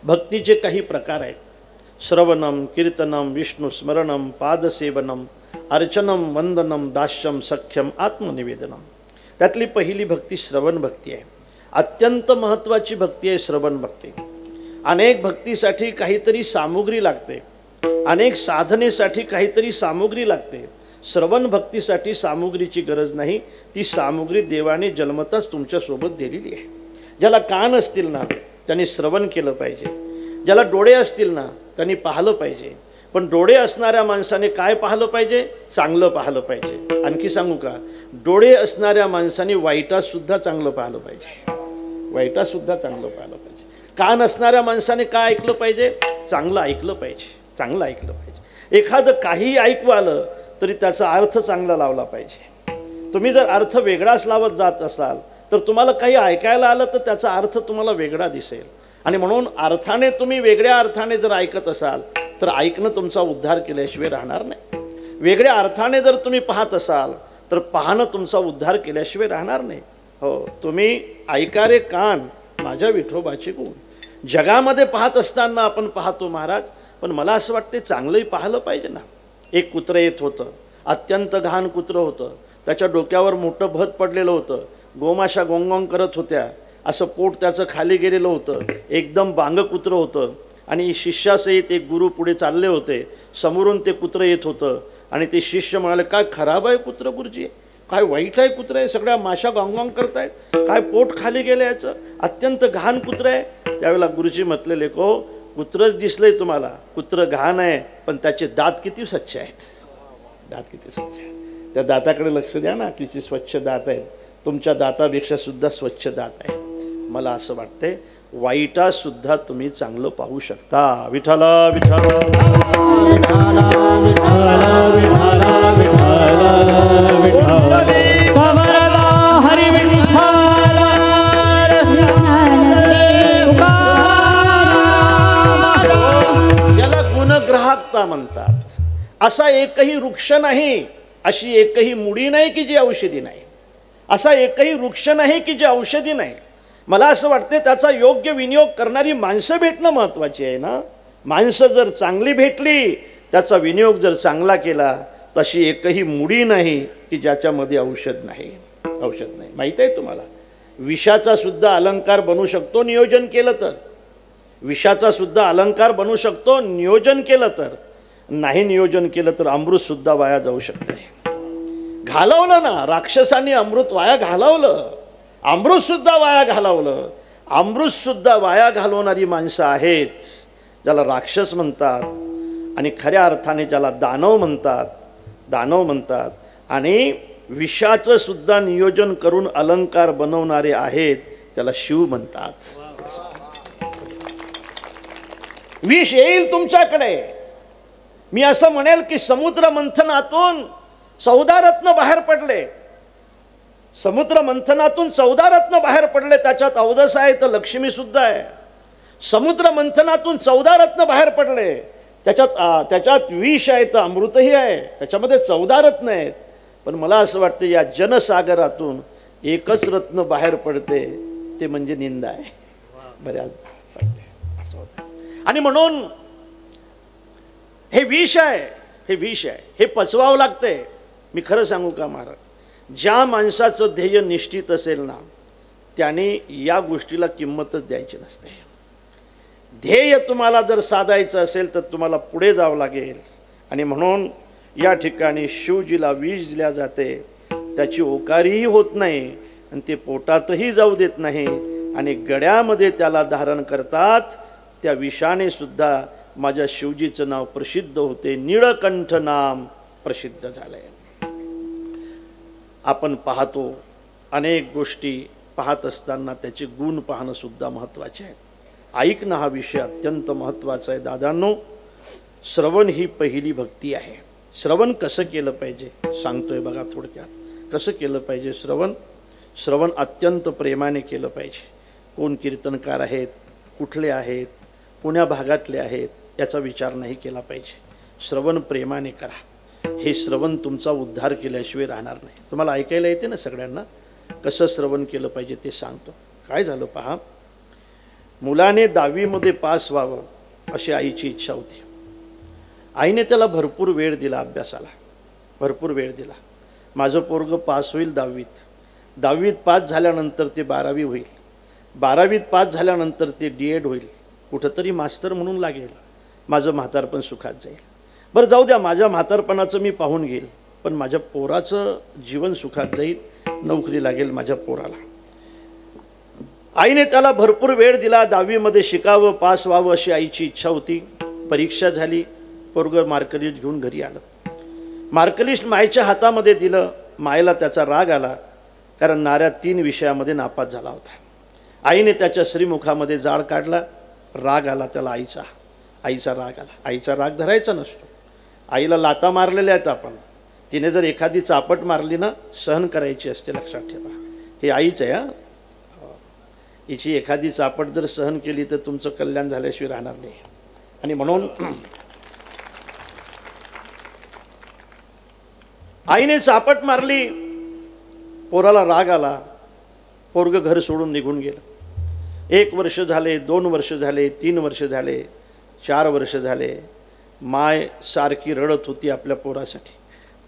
भक्तीचे काही प्रकार आहेत. श्रवणम, कीर्तनम, विष्णू स्मरणम, पादसेवनम, अर्चनम, वंदनम, दास्यम, सख्यम, आत्मनिवेदनम. त्यातली पहिली भक्ती श्रवण भक्ती आहे. अत्यंत महत्त्वाची भक्ती आहे श्रवण भक्ती. अनेक भक्तीसाठी काहीतरी सामुग्री लागते, अनेक साधनेसाठी काहीतरी सामुग्री लागते. श्रवण भक्तीसाठी सामुग्रीची गरज नाही. ती सामुग्री देवाने जन्मताच तुमच्यासोबत दिलेली आहे. ज्याला कान असतील ना त्यांनी श्रवण केलं पाहिजे, ज्याला डोळे असतील ना त्यांनी पाहिलं पाहिजे. पण डोळे असणाऱ्या माणसाने काय पाहिलं पाहिजे? चांगलं पाहिलं पाहिजे. आणखी सांगू का? डोळे असणाऱ्या माणसाने वाईटातसुद्धा चांगलं पाहिलं पाहिजे, वाईटातसुद्धा चांगलं पाहिलं पाहिजे. कान असणाऱ्या माणसाने काय ऐकलं पाहिजे? चांगलं ऐकलं पाहिजे, चांगलं ऐकलं पाहिजे. एखादं काहीही ऐकू आलं तरी त्याचा अर्थ चांगला लावला पाहिजे. तुम्ही जर अर्थ वेगळाच लावत जात असाल तर तुम्हाला काही ऐकायला आलं तर त्याचा अर्थ तुम्हाला वेगळा दिसेल. आणि म्हणून अर्थाने तुम्ही वेगळ्या अर्थाने जर ऐकत असाल तर ऐकणं तुमचा उद्धार केल्याशिवाय राहणार नाही. वेगळ्या अर्थाने जर तुम्ही पाहत असाल तर पाहणं तुमचा उद्धार केल्याशिवाय राहणार नाही. हो, तुम्ही ऐकारे कान माझ्या विठोबाचे गुण. जगामध्ये पाहत असताना आपण पाहतो महाराज, पण मला असं वाटते चांगलंही पाहिलं पाहिजे ना. एक कुत्रं येत होतं, अत्यंत घाण कुत्रं होतं. त्याच्या डोक्यावर मोठं भत पडलेलं होतं. गोमाशा गोंगोंग करत होत्या. असं पोट त्याचं खाली गेलेलं होतं. एकदम बांग कुत्रं होतं. आणि शिष्यासहित एक गुरु पुढे चालले होते. समोरून ते कुत्रं येत होतं आणि ते शिष्य म्हणाले, काय खराब आहे कुत्रं गुरुजी, काय वाईट आहे कुत्रं आहे, सगळ्या माशा गोंगोंग करतायत, काय पोट खाली गेलं याचं, अत्यंत घाण कुत्रं आहे. त्यावेळेला गुरुजी म्हटलेले, को कुत्रंच दिसलंय तुम्हाला, कुत्रं घाण आहे पण त्याचे दात किती स्वच्छ आहेत, दात किती स्वच्छ आहेत. त्या दाताकडे लक्ष द्या ना, किती स्वच्छ दात आहेत. तुमच्या दातापेक्षा सुद्धा स्वच्छ दात आहे. मला असं वाटतंय वाईटा सुद्धा तुम्ही चांगलं पाहू शकता. विठ्ठला विठ्ठला विठ्ठला विठ्ठला विठ्ठला विठ्ठला कमला हरी विठ्ठला याला गुणग्राहकता म्हणतात. असा एकही वृक्ष नाही, अशी एकही मुडी नाही की जी औषधी नाही, असा एकही वृक्ष नाही की जे औषधी नाही. मला असं वाटते त्याचा योग्य विनियोग करणारी माणसं भेटणं महत्त्वाची आहे ना. माणसं जर चांगली भेटली, त्याचा विनियोग जर चांगला केला, तशी एकही मुडी नाही की ज्याच्यामध्ये औषध नाही, औषध नाही. माहीत आहे तुम्हाला, विषाचा सुद्धा अलंकार बनू शकतो नियोजन केलं तर. विषाचा सुद्धा अलंकार बनू शकतो नियोजन केलं तर. नाही नियोजन केलं तर अमृत सुद्धा वाया जाऊ शकते. घालवलं ना राक्षसांनी, अमृत वाया घालवलं, अमृत सुद्धा वाया घालवलं. अमृत सुद्धा वाया घालवणारी माणसं आहेत, ज्याला राक्षस म्हणतात आणि खऱ्या अर्थाने ज्याला दानव म्हणतात, दानव म्हणतात. आणि विषाचं सुद्धा नियोजन करून अलंकार बनवणारे आहेत, त्याला शिव म्हणतात. विष येईल तुमच्याकडे. मी असं म्हणेल की समुद्र मंथनातून 14 रत्न बाहेर पडले, समुद्र मंथनातून 14 रत्न बाहेर पडले. त्याच्यात अवदस आहे तर लक्ष्मी सुद्धा आहे. समुद्र मंथनातून 14 रत्न बाहेर पडले, त्याच्यात विष आहे तर अमृतही आहे. त्याच्यामध्ये 14 रत्न आहेत. पण मला असं वाटतं या जनसागरातून एकच रत्न बाहेर पडते, ते म्हणजे निंदा आहे. बऱ्याच असं होतं. आणि म्हणून हे विष आहे, हे विष आहे, हे पचवावं लागतंय. मी खरं सांगू का महाराज, ज्या माणसाचं ध्येय निश्चित असेल ना, त्याने या गोष्टीला किंमतच द्यायची नसते. ध्येय तुम्हाला जर साधायचं असेल तर तुम्हाला पुढे जावं लागेल. आणि म्हणून या ठिकाणी शिवजीला विष दिल्या जाते, त्याची ओकारीही होत नाही आणि ते पोटातही जाऊ देत नाही. आणि गळ्यामध्ये त्याला धारण करतात. त्या विषाने सुद्धा माझ्या शिवजीचं नाव प्रसिद्ध होते, निळकंठ नाम प्रसिद्ध झालंय. आपण पाहतो अनेक गोष्टी पाहत असताना त्याचे गुण पाहणं सुद्धा महत्त्वाचे आहे. ऐकणं हा विषय अत्यंत महत्त्वाचा आहे. दादांनो, श्रवण ही पहिली भक्ती आहे. श्रवण कसं केलं पाहिजे सांगतोय बघा थोडक्यात. कसं केलं पाहिजे श्रवण? श्रवण अत्यंत प्रेमाने केलं पाहिजे. कोण कीर्तनकार आहेत, कुठले आहेत, पुण्या भागातले आहेत, याचा विचार नाही केला पाहिजे. श्रवण प्रेमाने करा. हे श्रवण तुमचा उद्धार केल्याशिवाय राहणार नाही. तुम्हाला ऐकायला येते ना सगळ्यांना, कसं श्रवण केलं पाहिजे ते सांगतो. काय झालं पहा, मुलाने 10वी मध्ये पास व्हावं अशी आईची इच्छा होती. आईने त्याला भरपूर वेळ दिला, अभ्यासाला भरपूर वेळ दिला. माझं पोरग पास होईल 10वीत पास झाल्यानंतर ते 12वी होईल, 12वीत पास झाल्यानंतर ते D.Ed होईल, कुठंतरी मास्तर म्हणून लागेल, माझं म्हातारपण सुखात जाईल. बरं जाऊ द्या, माझ्या म्हातारपणाचं मी पाहून घेईल, पण माझ्या पोराचं जीवन सुखात जाईल, नोकरी लागेल माझ्या पोराला. आईने त्याला भरपूर वेळ दिला. 10वी मध्ये शिकावं, पास व्हावं अशी आईची इच्छा होती. परीक्षा झाली, पोरग मार्कलिस्ट घेऊन घरी आलं. मार्कलिस्ट मायेच्या हातामध्ये दिलं. मायेला त्याचा राग आला, कारण नाऱ्या 3 विषयामध्ये नापास झाला होता. आईने त्याच्या श्रीमुखामध्ये जाळ काढला. राग आला त्याला आईचा राग आला. आईचा राग धरायचा नसतो. आईला लाता मारलेल्या आहेत आपण, तिने जर एखादी चापट मारली ना, सहन करायची असते, लक्षात ठेवा. हे आईच आहे. हिची एखादी चापट जर सहन केली तर तुमचं कल्याण झाल्याशिवाय राहणार नाही. आणि म्हणून आईने चापट मारली, पोराला राग आला, पोरग घर सोडून निघून गेलं. 1 वर्ष झाले, 2 वर्ष झाले, 3 वर्ष झाले, 4 वर्ष झाले. माय सारखी रडत होती आपल्या पोरासाठी.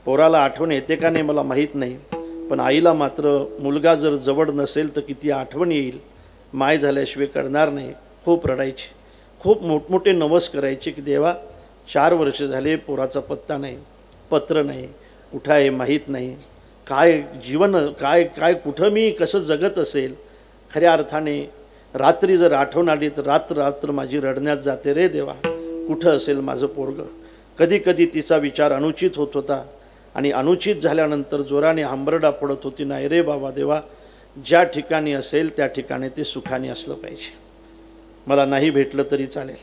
पोराला आठवण येते का नाही मला माहीत नाही, पण आईला मात्र मुलगा जर जवळ नसेल तर किती आठवण येईल, माय झाल्याशिवाय करणार नाही. खूप रडायची, खूप मोठमोठे नवस करायचे की देवा 4 वर्ष झाले पोराचा पत्ता नाही, पत्र नाही, कुठं आहे माहीत नाही, काय जीवन, काय काय कुठं मी कसं जगत असेल. खऱ्या अर्थाने रात्री जर आठवण आली तर रात्र माझी रडण्यात जाते. रे देवा, कुठं असेल माझं पोरग. कधी कधी तिचा विचार अनुचित होत होता, आणि अनुचित झाल्यानंतर जोराने हंबरडा पडत होती, नाही रे बाबा देवा, ज्या ठिकाणी असेल त्या ठिकाणी ते सुखाने असलं पाहिजे. मला नाही भेटलं तरी चालेल,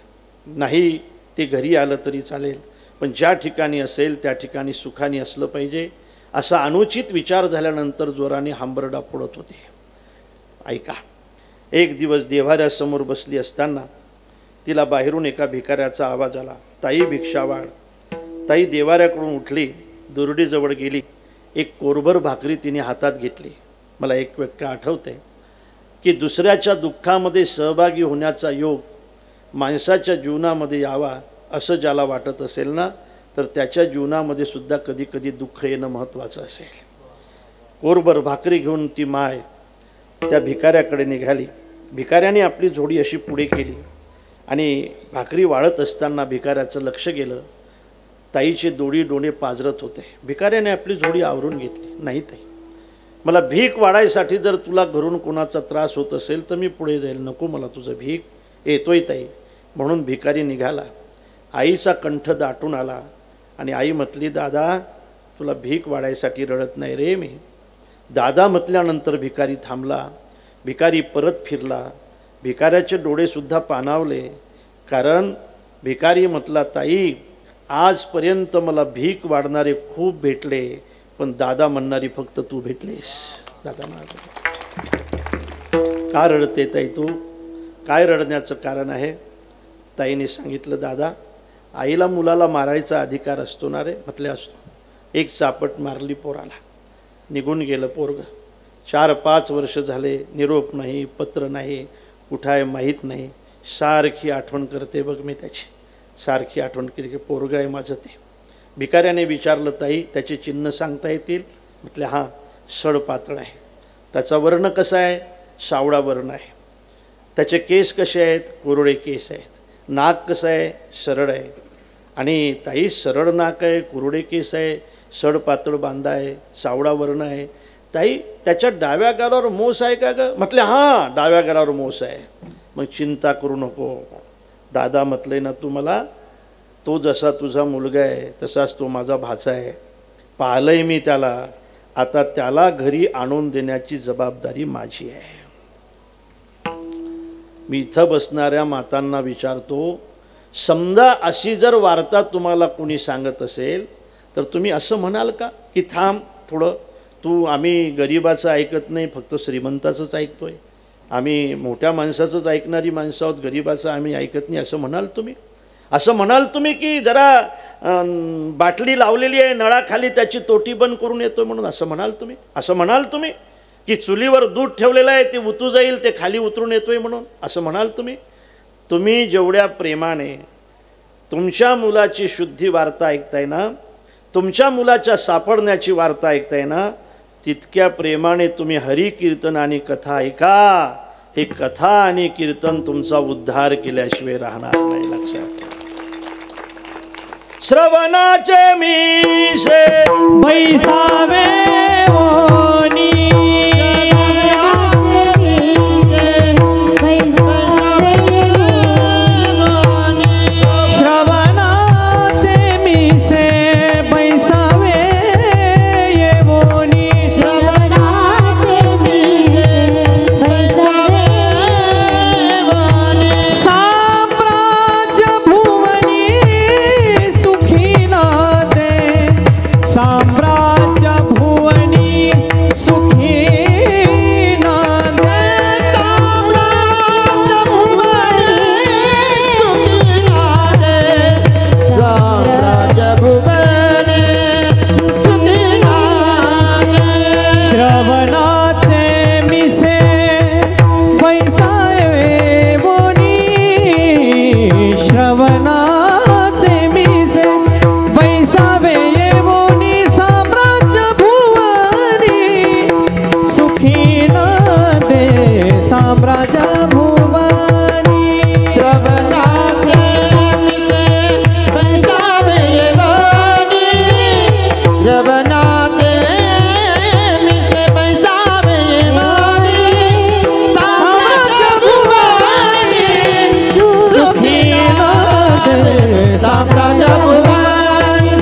नाही ते घरी आलं तरी चालेल, पण ज्या ठिकाणी असेल त्या ठिकाणी सुखाने असलं पाहिजे. असा अनुचित विचार झाल्यानंतर जोराने हंबरडा पडत होते. ऐका, एक दिवस देव्हाऱ्यासमोर बसली असताना तिला बाहेरून एका भिकाऱ्याचा आवाज आला, ताई भिक्षा वाढ. ताई देव्हाऱ्याकडून उठली, दुरडीजवळ गेली, एक कोरभर भाकरी तिने हातात घेतली. मला एक वाक्य आठवते की दुसऱ्याच्या दुःखामध्ये सहभागी होण्याचा योग माणसाच्या जीवनामध्ये यावा असं ज्याला वाटत असेल ना, तर त्याच्या जीवनामध्ये सुद्धा कधी कधी दुःख येणं महत्त्वाचं असेल. कोरभर भाकरी घेऊन ती माय त्या भिकाऱ्याकडे निघाली. भिकाऱ्याने आपली झोडी अशी पुढे केली आणि भाकरी वाळत असताना भिकाऱ्याचं लक्ष गेलं. ताईचे डोळे पाजरत होते. भिकाऱ्याने आपली झोडी आवरून घेतली. नाही ताई, मला भीक वाढायसाठी जर तुला घरून कोणाचा त्रास होत असेल तर मी पुढे जाईल, नको मला तुझं भीक. येतोय ताई म्हणून भिकारी निघाला. आईचा कंठ दाटून आला आणि आई म्हटली, दादा तुला भीक वाढायसाठी रडत नाही रे मी. दादा म्हटल्यानंतर भिकारी थांबला. भिकारी परत फिरला. भिकाऱ्याचे डोळेसुद्धा पाणावले, कारण भिकारी म्हटला, ताई आजपर्यंत मला भीक वाढणारे खूप भेटले, पण दादा म्हणणारी फक्त तू भेटलीस. दादा का रडते ताई तू, काय रडण्याचं कारण आहे. ताईने सांगितलं, दादा आईला मुलाला मारायचा अधिकार असतो ना रे. म्हटले असतो. एक चापट मारली पोराला, निघून गेलं पोरग. 4-5 वर्ष झाले, निरोप नाही, पत्र नाही, कुठं आहे माहीत नाही. सारखी आठवण करते बघ मी त्याची, सारखी आठवण केली की पोरग आहे माझं ते. भिकाऱ्याने विचारलं, ताई त्याचे चिन्ह सांगता येतील. म्हटले हां, सड पातळ आहे. त्याचा वर्ण कसा आहे, सावळा वर्ण आहे. त्याचे केस कसे आहेत, कोरडे केस आहेत. नाक कसं आहे, सरळ आहे. आणि ताई सरळ नाक आहे, कोरडे केस आहे, सड पातळ बांधा आहे, सावळा वर्ण आहे. ताई त्याच्या डाव्या गालावर मोस आहे का ग. म्हटले हां, डाव्या गालावर मोस आहे. मग चिंता करू नको. दादा म्हटले ना तू मला, तो जसा तुझा मुलगा आहे तसाच तो माझा भाचा आहे. पाहिलंय मी त्याला, आता त्याला घरी आणून देण्याची जबाबदारी माझी आहे. मी इथं बसणाऱ्या मातांना विचारतो, समजा अशी जर वार्ता तुम्हाला कोणी सांगत असेल तर तुम्ही असं म्हणाल का की थांब थोडं, तू आम्ही गरिबाचं ऐकत नाही, फक्त श्रीमंताचंच ऐकतोय, आम्ही मोठ्या माणसाचंच ऐकणारी माणसं आहोत, गरिबाचं आम्ही ऐकत नाही, असं म्हणाल तुम्ही. असं म्हणाल तुम्ही की जरा बाटली लावलेली आहे नळाखाली, त्याची तोटी बंद करून येतो म्हणून असं म्हणाल तुम्ही. असं म्हणाल तुम्ही. की चुलीवर दूध ठेवलेलं आहे ते उतू जाईल, ते खाली उतरून येतोय म्हणून असं म्हणाल तुम्ही? तुम्ही जेवढ्या प्रेमाने तुमच्या मुलाची शुद्धी वार्ता ऐकताय ना, तुमच्या मुलाच्या सापडण्याची वार्ता ऐकताय ना, तितक्या प्रेमाने तुम्ही हरी कीर्तन आणि कथा ऐका. हे कथा आणि कीर्तन तुमचा उद्धार केल्याशिवाय राहणार नाही, लक्षात. श्रवणाचे मीसे बैसावे ओनी, श्रवणाचे मीसे बैसावे येवोनी, साम्राज्य भुवनी सुखी नादे, साम्राज्य भुवनी सुखी नादे, साम्राज्य भुवनी सुखी नादे. श्रवणाचे मिसे बैसावे वोनी, श्रवणाचे मिसे बैसावे येवोनी, साम्राज्य भुवनी सुखी नादे, साम्राज्य भुवनी. श्रवणाचे मिसे बैसावे येवोनी, श्रवणाचे मिसे बैसावे येवोनी, साम्राज्य भुवनी सुखी नादे, साम्राज्य भुवनी,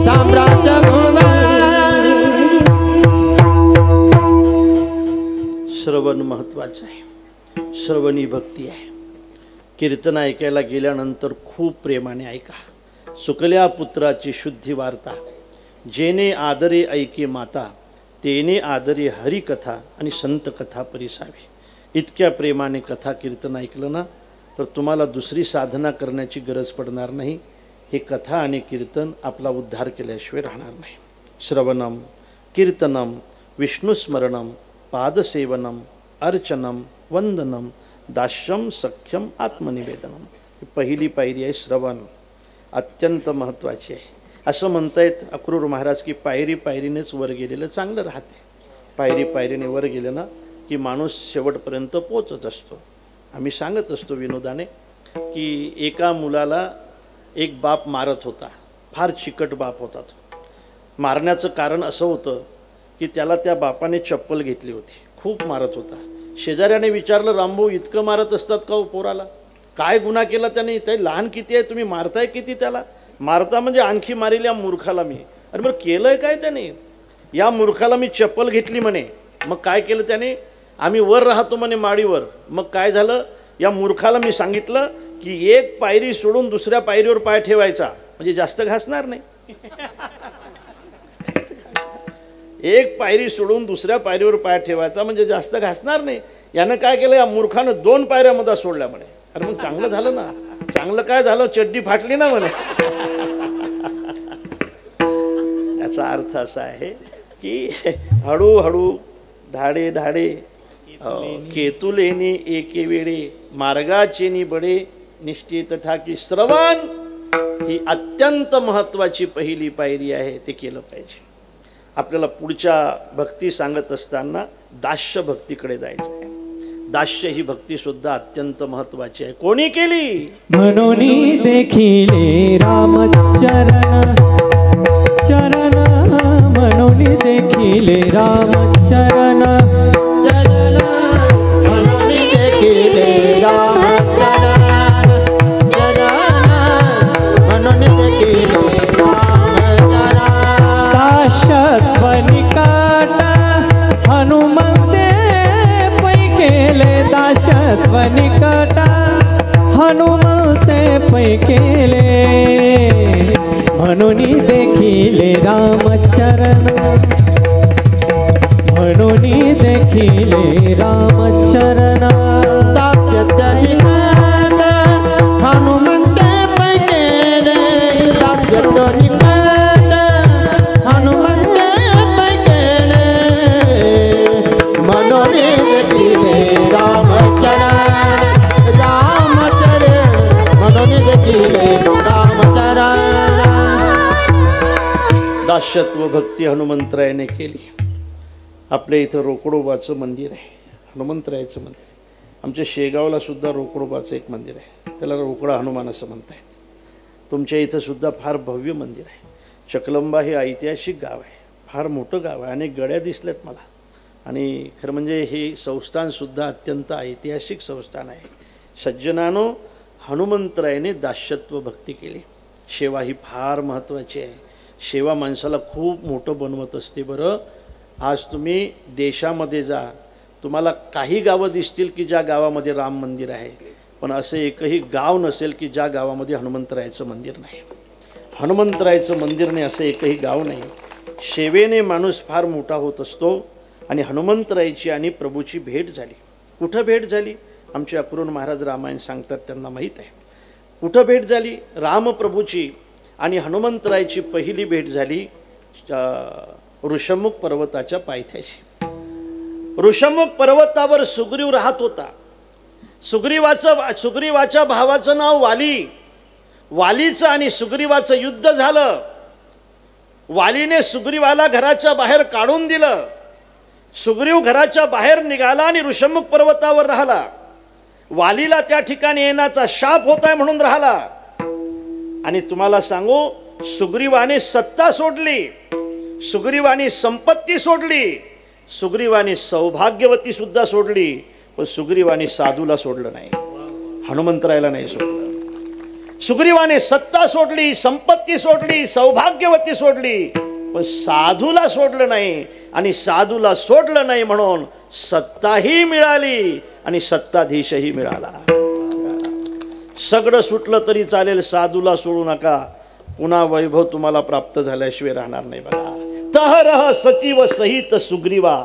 साम्राज्य भुवनी. श्रवण महत्त्वाचं आहे. श्रवणी भक्ती आहे. कीर्तन ऐकायला गेल्यानंतर खूप प्रेमाने ऐका. सुकल्या पुत्राची शुद्धी वार्ता, जेने आदरे ऐके माता, तेने आदरे हरिकथा आणि संत कथा परिसावी. इतक्या प्रेमाने कथा कीर्तन ऐकलं ना, तर तुम्हाला दुसरी साधना करण्याची गरज पडणार नाही. हे कथा आणि कीर्तन आपला उद्धार केल्याशिवाय राहणार नाही. श्रवणम कीर्तनम विष्णुस्मरणम पादसेवनम अर्चनम वंदनम दास्यम सख्यम आत्मनिवेदनम. ही पहिली पायरी आहे श्रवण, अत्यंत महत्त्वाची आहे. असं म्हणतायत अक्रूर महाराज की पायरी पायरीनेच वर गेलेलं चांगलं राहते. पायरी पायरीने वर गेलं ना की माणूस शेवटपर्यंत पोचत असतो. आम्ही सांगत असतो विनोदाने की एका मुलाला एक बाप मारत होता. फार चिकट बाप होता तो. मारण्याचं कारण असं होतं की त्याला त्या बापाने चप्पल घेतली होती. खूप मारत होता. शेजाऱ्याने विचारलं, रामभाऊ इतकं मारत असतात का हो पोराला? काय गुन्हा केला त्याने? ते लहान किती आहे, तुम्ही मारताय किती त्याला? मारता म्हणजे आणखी मारेल या मूर्खाला मी. अरे बरं केलंय काय त्याने? या मूर्खाला मी चप्पल घेतली म्हणे. मग काय केलं त्याने? आम्ही वर राहतो म्हणे माडीवर. मग काय झालं? या मूर्खाला मी सांगितलं की एक पायरी सोडून दुसऱ्या पायरीवर पाय ठेवायचा म्हणजे जास्त घासणार नाही. एक पायरी सोडून दुसऱ्या पायरीवर पाय ठेवायचा म्हणजे जास्त घासणार नाही. यानं काय केलं? या मूर्खानं 2 पायऱ्या मध्ये सोडल्या म्हणे. अरे मग चांगलं झालं ना. चांगलं काय झालं? चड्डी फाटली ना म्हणे. याचा अर्थ असा आहे की हळूहळू धाडे धाडे केतुलेनी एके वेळे मार्गाचेनी बडे निश्चित ठाकी. श्रवण ही अत्यंत महत्त्वाची पहिली पायरी आहे. ते केलं पाहिजे. आपल्याला पुढच्या भक्ती सांगत असताना दास्य भक्तीकडे जायचं आहे. दास्य ही भक्ती सुद्धा अत्यंत महत्त्वाची आहे. कोणी केली? मनोनी देखिले रामचरण चरण, मनोनी देखिले रामचरण चरण, मनोनी देखिले रामचरण चरण, मनोनी देखिले रामचरण. दाशत्व निकट हनुमंते पै केले, दाशत्व निकट हनुमंते पै केले, म्हणून देखिले रामचरण, म्हणून देखिले रामचरण. दास्यत्व निकट हनुमंते पै केले, दास्यत्व निकट हनुमंते पै केले, दास्यत्व भक्ती हनुमंतरायाने केली. आपल्या इथं रोकडोबाचं मंदिर आहे, हनुमंतरायाचं मंदिर आहे. आमच्या शेगावला सुद्धा रोकडोबाचं एक मंदिर आहे, त्याला रोकडा हनुमान असं म्हणतायत. तुमच्या इथं सुद्धा फार भव्य मंदिर आहे. चकलंबा हे ऐतिहासिक गाव आहे, फार मोठं गाव आहे. अनेक गड्या दिसल्यात मला. आणि खरं म्हणजे हे संस्थानसुद्धा अत्यंत ऐतिहासिक संस्थान आहे. सज्जनानो, हनुमंतरायाने दास्यत्व भक्ती केली. सेवा ही फार महत्त्वाची आहे. सेवा माणसाला खूप मोठं बनवत असते. बरं, आज तुम्ही देशामध्ये जा, तुम्हाला काही गावं दिसतील की ज्या गावामध्ये राम मंदिर आहे, पण असं एकही गाव नसेल की ज्या गावामध्ये हनुमंतरायाचं मंदिर नाही. हनुमंतरायाचं मंदिर नाही असं एकही गाव नाही. सेवेने माणूस फार मोठा होत असतो. आणि हनुमंतरायाची आणि प्रभूची भेट झाली. कुठं भेट झाली? आमचे अक्रूर महाराज रामायण सांगतात, त्यांना माहीत आहे कुठं भेट झाली. रामप्रभूची आणि हनुमंतरायाची पहिली भेट झाली ऋषमुख पर्वताच्या पायथ्याशी. ऋषमुख पर्वतावर सुग्रीव राहत होता. सुग्रीवाच्या भावाचं नाव वाली. वालीचं आणि सुग्रीवाचं युद्ध झालं. वालीने सुग्रीवाला घराच्या बाहेर काढून दिलं. सुग्रीव घराच्या बाहेर निघाला आणि ऋषमुख पर्वतावर राहिला. वालीला त्या ठिकाणी येण्याचा शाप होताय म्हणून राहिला. आणि तुम्हाला सांगू, सुग्रीवाने सत्ता सोडली, सुग्रीवाने संपत्ती सोडली, सुग्रीवाने सौभाग्यवती सुद्धा सोडली, पण सुग्रीवाने साधूला सोडलं नाही, हनुमंतरायाला नाही सोडलं. सुग्रीवाने सत्ता सोडली, संपत्ती सोडली, सौभाग्यवती सोडली, पण साधूला सोडलं नाही. आणि साधूला सोडलं नाही म्हणून सत्ताही मिळाली आणि सत्ताधीशही मिळाला. सगळं सुटलं तरी चालेल, साधूला सोडू नका. पुन्हा वैभव तुम्हाला प्राप्त झाल्याशिवाय राहणार नाही. बघा, तहरह सचिव सहित सुग्रीवा.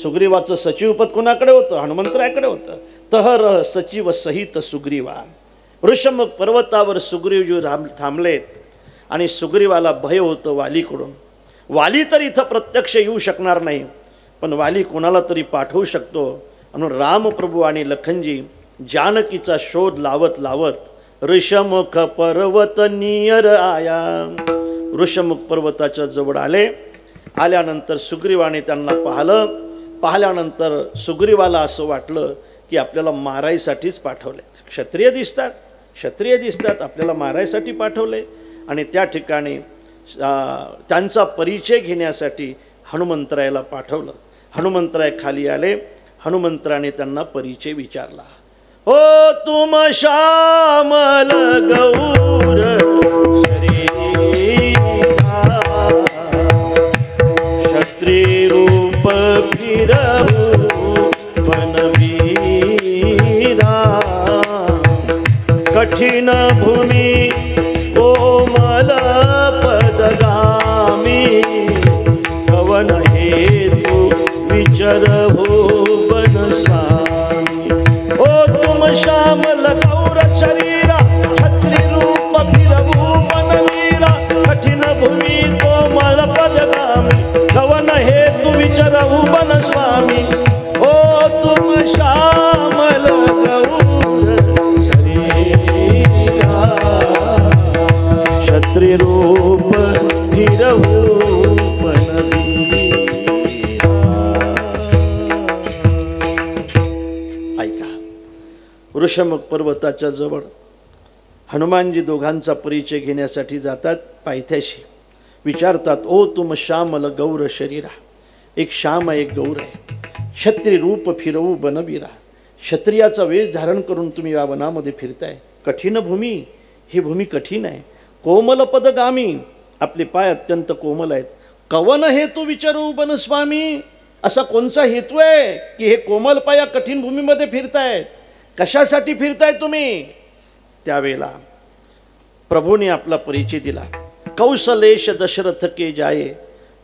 सुग्रीवाचं सचिवपद कुणाकडे होतं? हनुमंतरायाकडे होतं. तहरह सचिव सहित सुग्रीवा. ऋषमुख पर्वतावर सुग्रीवजी थांबलेत आणि सुग्रीवाला भय होतं वालीकडून. वाली तर इथं प्रत्यक्ष येऊ शकणार नाही, पण वाली कोणाला तरी पाठवू शकतो. म्हणून रामप्रभू आणि लखनजी जानकीचा शोध लावत लावत ऋषमुख पर्वत नियर आया. ऋषमुख पर्वताच्या जवळ आले. आल्यानंतर सुग्रीवाने त्यांना पाहिलं. पाहिल्यानंतर सुग्रीवाला असं वाटलं की आपल्याला मारायसाठीच पाठवलेत. क्षत्रिय दिसतात, क्षत्रिय दिसतात, आपल्याला मारायसाठी पाठवले. आणि त्या ठिकाणी त्यांचा परिचय घेण्यासाठी हनुमंतरायाला पाठवलं. हनुमंतराय खाली आले. हनुमंतराने त्यांना परिचय विचारला. ओ तुम श्यामल गौर क्षत्रिय रूप फिरहु वनवीरा कठिन भूमि कोमल पदगामी कवन हेतु विचरहु वन स्वामी. ओ तुम श्यामल गौर शरीरा क्षत्रिय रूप फिरहु वनवीरा कठिन भूमि कोमल पदगामी कवन हेतु विचरहु वन स्वामी. ओ तुम श्यामल गौर शरीरा क्षत्रिय रूप फिरहु ऋषमुख पर्वताच्या जवळ हनुमानजी दोघांचा परिचय घेण्यासाठी जातात. पायथ्याशी विचारतात, ओ तुम श्यामल गौर शरीरा. एक श्याम आहे, एक गौर आहे. क्षत्रिय रूप फिरवू बनवीरा. क्षत्रियाचा वेश धारण करून तुम्ही या वनामध्ये फिरताय. कठीण भूमी, ही भूमी कठीण आहे. कोमल पदगामी, आपले पाय अत्यंत कोमल आहेत. कवन हेतू विचारू बनस्वामी. असा कोणचा हेतू आहे की हे कोमल पाय या कठीण भूमीमध्ये फिरतायत? कशासाठी फिरताय तुम्ही? त्यावेळेला प्रभूने आपला परिचय दिला. कौशलेश दशरथ के जाये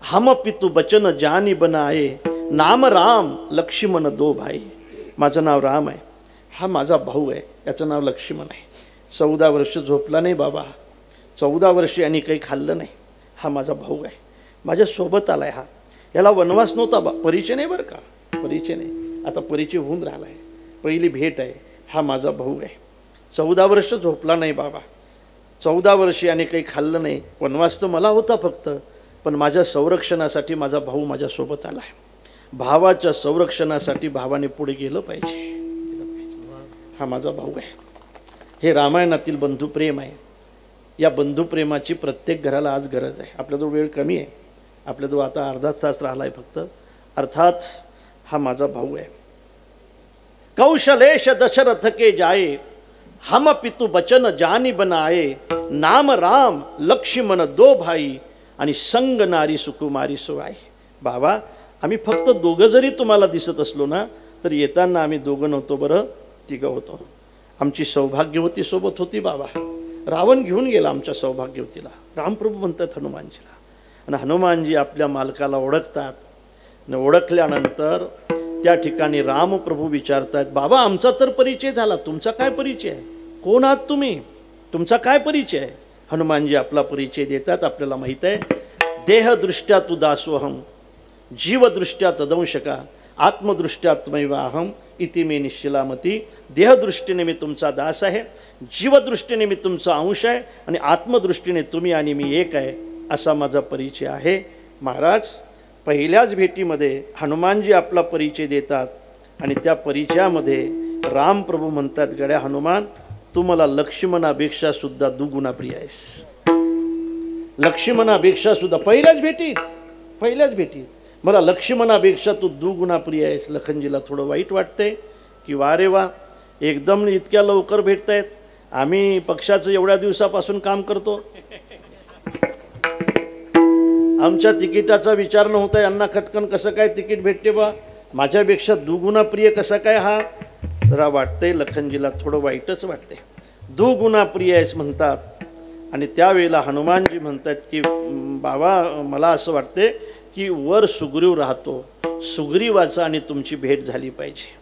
हम पितु बचन जानी बनाये नाम राम लक्ष्मण दो भाई. माझं नाव राम आहे, हा माझा भाऊ आहे, याचं नाव लक्ष्मण आहे. 14 वर्ष झोपला नाही बाबा, 14 वर्ष यांनी काही खाल्लं नाही. हा माझा भाऊ आहे, माझ्यासोबत आलाय. हा याला वनवास नव्हता बा. परिचय नाही बरं का, परिचय नाही. आता परिचय होऊन राहिला आहे, पहिली भेट आहे. हा माझा भाऊ आहे. 14 वर्ष झोपला नाही बाबा, 14 वर्ष याने काही खाल्लं नाही. वनवास तर मला होता फक्त, पण माझ्या संरक्षणासाठी माझा भाऊ माझ्यासोबत आला आहे. भावाच्या संरक्षणासाठी भावाने पुढे गेलं पाहिजे. हा माझा भाऊ आहे. हे रामायणातील बंधुप्रेम आहे. या बंधुप्रेमाची प्रत्येक घराला आज गरज आहे. आपल्याजवळ वेळ कमी आहे. आपल्याजवळ आता अर्धा तास राहिला आहे फक्त. अर्थात हा माझा भाऊ आहे. कौशलेश दशरथ के जाए, हम पितु बचन जानी बनाए, नाम राम लक्ष्मण दो भाई, आणि संग नारी सुकुमारी सोय. बाबा, आम्ही फक्त दोघं जरी तुम्हाला दिसत असलो ना, तर येताना आम्ही दोघं नव्हतो बरं, तिघं होतो. आमची सौभाग्यवती सोबत होती बाबा. रावण घेऊन गेला आमच्या सौभाग्यवतीला. रामप्रभू म्हणतात हनुमानजीला. आणि हनुमानजी आपल्या मालकाला ओळखतात. आणि ओळखल्यानंतर त्या ठिकाणी रामप्रभू विचारतात, बाबा आमचा तर परिचय झाला, तुमचा काय परिचय आहे? कोण आहात तुम्ही? तुमचा काय परिचय आहे? हनुमानजी आपला परिचय देतात. आपल्याला माहीत आहे, देहदृष्ट्या तु दासोहम, जीवदृष्ट्या तदंशका, आत्मदृष्ट्या त्वमेवाहम इति मे निश्चलामती. देहदृष्टीने मी तुमचा दास आहे, जीवदृष्टीने मी तुमचा अंश आहे, आणि आत्मदृष्टीने तुम्ही आणि मी एक आहे, असा माझा परिचय आहे. महाराज, पहिल्याच भेटीमध्ये हनुमानजी आपला परिचय देतात. आणि त्या परिचयामध्ये रामप्रभू म्हणतात, गड्या हनुमान, तू मला लक्ष्मणापेक्षा सुद्धा दुगुणा प्रिय आहेस. लक्ष्मणापेक्षा सुद्धा पहिल्याच भेटीत मला लक्ष्मणापेक्षा तू दुगुणा प्रिय आहेस. लखनजीला थोडं वाईट वाटतंय की वा रे वा, एकदम इतक्या लवकर भेटतायत. आम्ही पक्षाचं एवढ्या दिवसापासून काम करतो, आमच्या तिकिटाचा विचार नव्हता, यांना खटकन कसं काय तिकीट भेटते बा, माझ्यापेक्षा दुगुणा प्रिय कसा काय हा. जरा वाटतंय लखनजीला थोडं वाईटच वाटते. दुगुणा प्रिय आहेस म्हणतात. आणि त्यावेळेला हनुमानजी म्हणतात की बाबा, मला असं वाटते की वर सुग्रीव राहतो, सुग्रीवाचा आणि तुमची भेट झाली पाहिजे.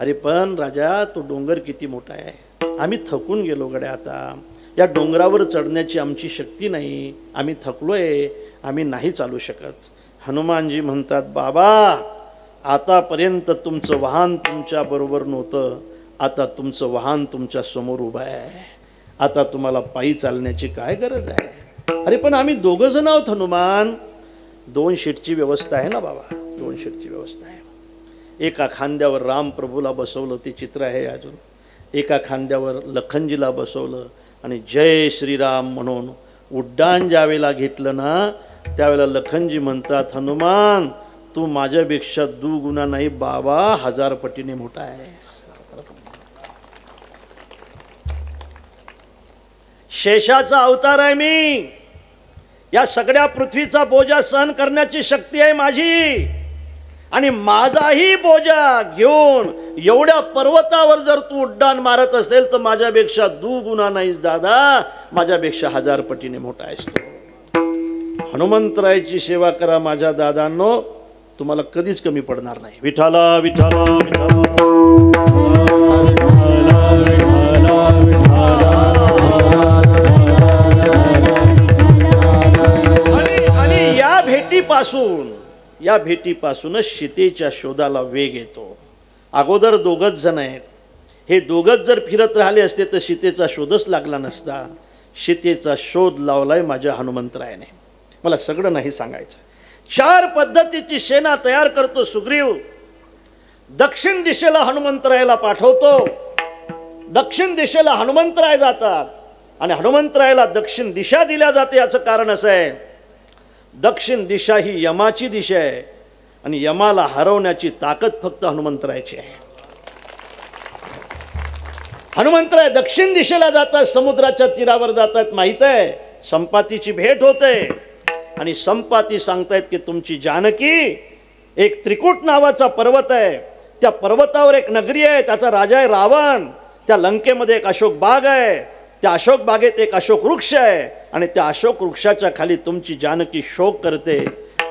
अरे पण राजा, तो डोंगर किती मोठा आहे, आम्ही थकून गेलो गड्या. आता या डोंगरावर चढण्याची आमची शक्ती नाही, आम्ही थकलोय, आम्ही नाही चालू शकत. हनुमानजी म्हणतात, बाबा आतापर्यंत तुमचं वाहन तुमच्या बरोबर नव्हतं, आता तुमचं वाहन तुमच्या समोर उभं आहे. आता तुम्हाला पायी चालण्याची काय गरज आहे? अरे पण आम्ही दोघं जण आहोत हनुमान. 2 शीटची व्यवस्था आहे ना बाबा, 2 शीटची व्यवस्था आहे. एका खांद्यावर रामप्रभूला बसवलं, ते चित्र आहे अजून. एका खांद्यावर लखनजीला बसवलं आणि जय श्रीराम म्हणून उड्डाण ज्यावेळेला घेतलं ना, त्यावेळेला लखनजी म्हणतात, हनुमान तू माझ्यापेक्षा दुगुणा नाही बाबा, 1000 पटीने मोठा आहे. शेषाचा अवतार आहे मी. या सगळ्या पृथ्वीचा बोजा सहन करण्याची शक्ती आहे माझी. आणि माझाही बोजा घेऊन एवढ्या पर्वतावर जर तू उड्डाण मारत असेल तर माझ्यापेक्षा दुगुणा नाहीस दादा, माझ्यापेक्षा 1000 पटीने मोठा आहेस तू. हनुमंतरायाची सेवा करा माझ्या दादांनो, तुम्हाला कधीच कमी पडणार नाही. विठाला विठाला आणि या भेटीपासूनच सीतेच्या शोधाला वेग येतो. अगोदर दोघच जण आहेत. हे दोघच जर फिरत राहिले असते तर सीतेचा शोधच लागला नसता. सीतेचा शोध लावलाय माझ्या हनुमंतरायाने. मला सगळं नाही सांगायचं. 4 पद्धतीची सेना तयार करतो सुग्रीव. दक्षिण दिशेला हनुमंतरायाला पाठवतो. दक्षिण दिशेला हनुमंतराय जातात आणि हनुमंतरायाला दक्षिण दिशा दिल्या जाते. याचं कारण असं आहे, दक्षिण दिशा ही यमाची दिशा आहे आणि यमाला हरवण्याची ताकद फक्त हनुमंतरायाची आहे. हनुमंतराय दक्षिण दिशेला जातात, समुद्राच्या तीरावर जातात. माहित आहे, संपातीची भेट होते आणि संपाती सांगतायत की तुमची जानकी एक त्रिकूट नावाचा पर्वत आहे, त्या पर्वतावर एक नगरी आहे, त्याचा राजा आहे रावण. त्या लंकेमध्ये एक अशोक बाग आहे, त्या अशोक बागेत एक अशोक वृक्ष आहे आणि त्या अशोक वृक्षाच्या खाली तुमची जानकी शोक करते.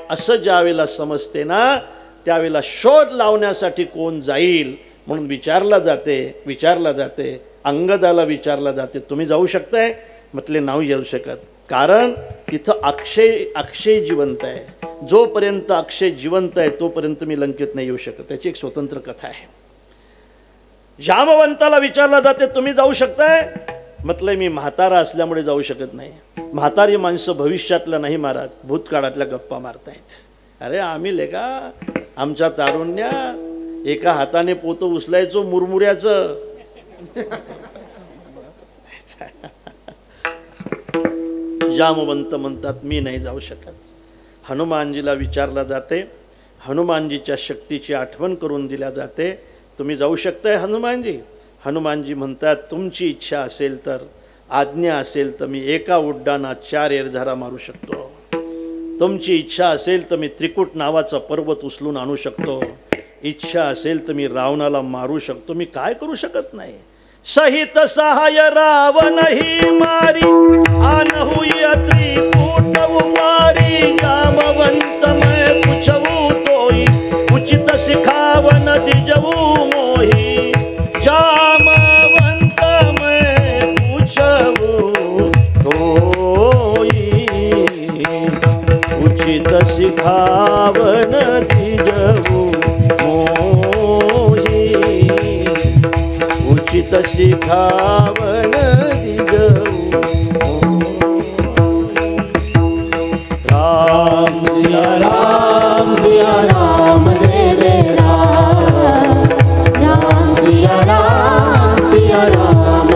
असं ज्यावेळेला समजते ना, त्यावेळेला शोध लावण्यासाठी कोण जाईल म्हणून विचारला जाते. अंगदाला विचारला जाते, तुम्ही जाऊ शकताय? म्हटले नाही येऊ शकत, कारण तिथं अक्षय जिवंत आहे. जोपर्यंत अक्षय जिवंत आहे तोपर्यंत मी लंकेत नाही येऊ शकत. त्याची एक स्वतंत्र कथा आहे. जामवंताला विचारला जाते, तुम्ही जाऊ शकताय? म्हटलंय मी म्हातारा असल्यामुळे जाऊ शकत नाही. म्हातारी माणसं भविष्यातल्या नाही महाराज, भूतकाळातल्या गप्पा मारतायत. अरे आम्ही लेका आमच्या तारुण्या एका हाताने पोतं उचलायचो मुरमुऱ्याचं. जामवंत म्हणतात मी नाही जाऊ शकत. हनुमानजीला विचारला जाते, हनुमानजीच्या शक्तीची आठवण करून दिल्या जाते. तुम्ही जाऊ शकताय हनुमानजी? हनुमानजी म्हणतात तुमची इच्छा असेल तर, आज्ञा असेल तर मी एका उड्डाणात 4 एरझारा मारू शकतो. तुमची इच्छा असेल तर मी त्रिकुट नावाचा पर्वत उचलून आणू शकतो. इच्छा असेल तर मी रावणाला मारू शकतो. मी काय करू शकत नाही? सहित सहाय रावणही मारी आणहु त्रिकूट उपारी. जामवंत मैं पुछवू तोई उचित सिखावन दिजवू मोही. जामवंत मैं पुछवू तोई उचित सिखावन दिजवू मोही. उचित सिखावन दिजवू. राम सिया राम जय जय राम. राम सिया राम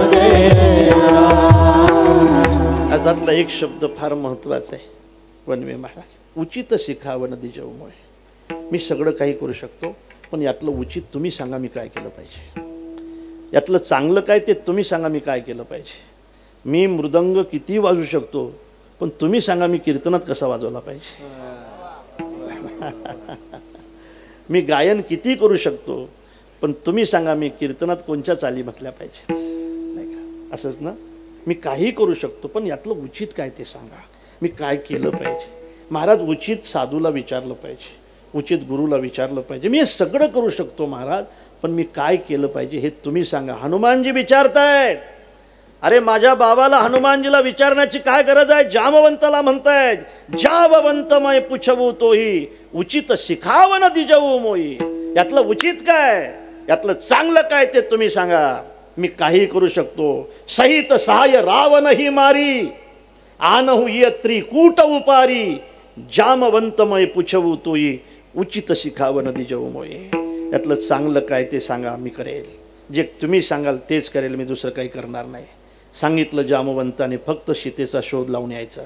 जय जय राम. त्यातला एक शब्द फार महत्वाचा आहे वनवे महाराज. उचित शिखावन दिजवमुळे. मी सगळं काही करू शकतो पण यातलं उचित तुम्ही सांगा मी काय केलं पाहिजे. यातलं चांगलं काय ते तुम्ही सांगा मी काय केलं पाहिजे. मी मृदंग किती वाजवू शकतो पण तुम्ही सांगा मी कीर्तनात कसा वाजवला पाहिजे. मी गायन किती करू शकतो पण तुम्ही सांगा मी कीर्तनात कोणत्या चाली म्हटल्या पाहिजेत. नाही का असंच ना. मी काही करू शकतो पण यातलं उचित काय ते सांगा. मी काय केलं पाहिजे. महाराज उचित साधूला विचारलं पाहिजे, उचित गुरुला विचारलं पाहिजे. मी हे सगळं करू शकतो महाराज पण मी काय केलं पाहिजे हे तुम्ही सांगा. हनुमानजी विचारतायत. अरे माझ्या बाबाला हनुमानजीला विचारण्याची काय गरज आहे. जामवंताला म्हणतायत जामवंतमय पुछवू तोही उचित शिखावन दिजवू मोही. यातलं उचित काय, यातलं चांगलं काय ते तुम्ही सांगा. मी काही करू शकतो. सहित सहाय रावणही मारी आणहु त्रिकूट उपारी. जामवंतमय पुछवू तोही उचित शिखावन दिजवू मोही. यातलं चांगलं काय ते सांगा मी करेल. जे तुम्ही सांगाल तेच करेल, मी दुसरं काही करणार नाही. सांगितलं जामवंताने फक्त सीतेचा शोध लावून यायचा,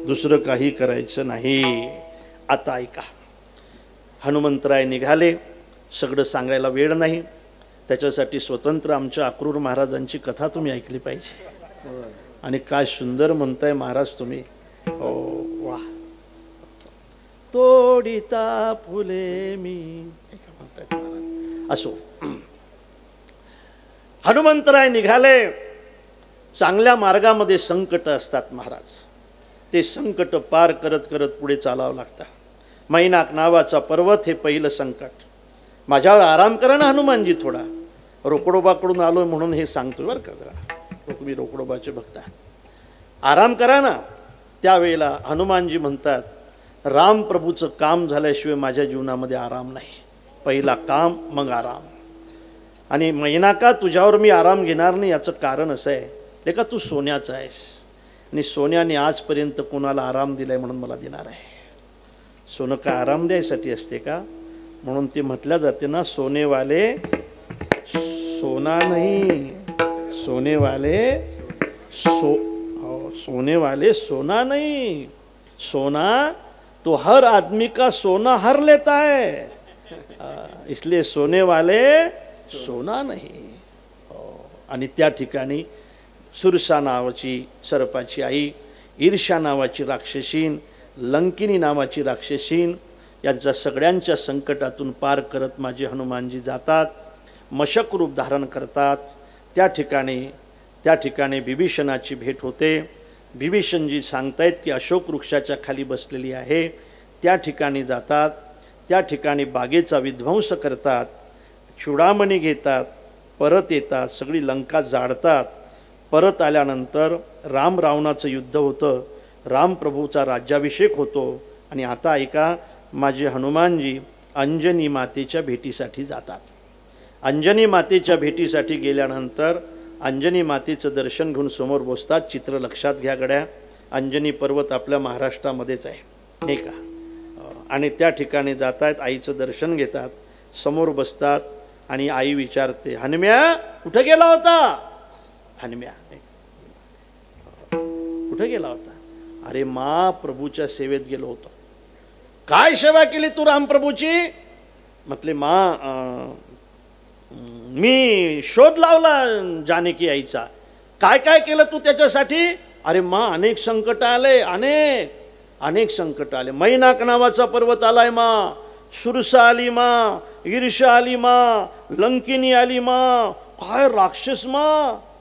दुसरं काही करायचं नाही. आता ऐका. हनुमंतराय निघाले. सगळं सांगायला वेळ नाही. त्याच्यासाठी स्वतंत्र आमच्या अक्रूर महाराजांची कथा तुम्ही ऐकली पाहिजे. आणि काय सुंदर म्हणताय महाराज तुम्ही. हो वा. तोडिता फुले मी असो. हनुमंतराय निघाले. चांगल्या मार्गामध्ये संकट असतात महाराज. ते संकट पार करत करत पुढे चालावं लागतं. मैनाक नावाचा पर्वत हे पहिलं संकट. माझ्यावर आराम करा ना हनुमानजी थोडा. रोकडोबाकडून आलोय म्हणून हे सांगतोय बरं का. जरा तुम्ही रोकडोबाचे भक्त आहात, आराम करा ना. त्यावेळेला हनुमानजी म्हणतात राम प्रभूचं काम झाल्याशिवाय माझ्या जीवनामध्ये आराम नाही. पहिला काम मग आराम. आणि मैनाका तुझ्यावर मी आराम घेणार नाही. याचं कारण असं आहे लेका तू सोन्याचा आहेस आणि सोन्याने आजपर्यंत कोणाला आराम दिलाय म्हणून मला देणार आहे. सोनं का आराम द्यायसाठी असते का? म्हणून ते म्हटल्या जाते ना सोनेवाले सोना नहीं, सोनेवाले सोनेवाले सोना नहीं, सोना तो हर आदमी का सोना हर लेता है, इसलिए सोने वाले सोना नहीं. आणि त्या ठिकाणी सुरसा नावाची सर्पाची आई, ईर्ष्या नावाची राक्षसीन, लंकिनी नावाची राक्षसीन यांचा सगळ्यांच्या संकटातून पार करत माझे हनुमानजी जातात. मशक रूप धारण करतात. त्या ठिकाणी बिभीषणाची भेट होते. बिभीषणजी सांगतायत की अशोक वृक्षाच्या खाली बसलेली आहे. त्या ठिकाणी जातात. त्या ठिकाणी बागेचा विध्वंस करतात. चुडामणी घेतात. परत येतात. सगळी लंका जाळतात. परत आल्यानंतर राम रावणाचं युद्ध होतं. राम प्रभूचा राज्याभिषेक होतो. आणि आता ऐका, माझे हनुमानजी अंजनी मातेच्या भेटीसाठी जातात. अंजनी मातेच्या भेटीसाठी गेल्यानंतर अंजनी मातेचं दर्शन घेऊन समोर बसतात. चित्र लक्षात घ्या गड्या, अंजनी पर्वत आपल्या महाराष्ट्रामध्येच आहे नाही का. आणि त्या ठिकाणी जात आहेत, आईचं दर्शन घेतात, समोर बसतात आणि आई विचारते, हनुम्या कुठं गेला होता? हनुम्या कुठं गेला होता? अरे मा प्रभूच्या सेवेत गेलो होतो. काय सेवा केली तू रामप्रभूची? म्हटले मा मी शोध लावला जानकी आईचा. काय काय केलं तू त्याच्यासाठी? अरे मा अनेक संकट आले, अनेक संकट आले. मैनाक नावाचा पर्वत आलाय मा, सुरसा आली मा, ईर्ष्या आली मा, लंकिनी आली मा, काय राक्षस मा,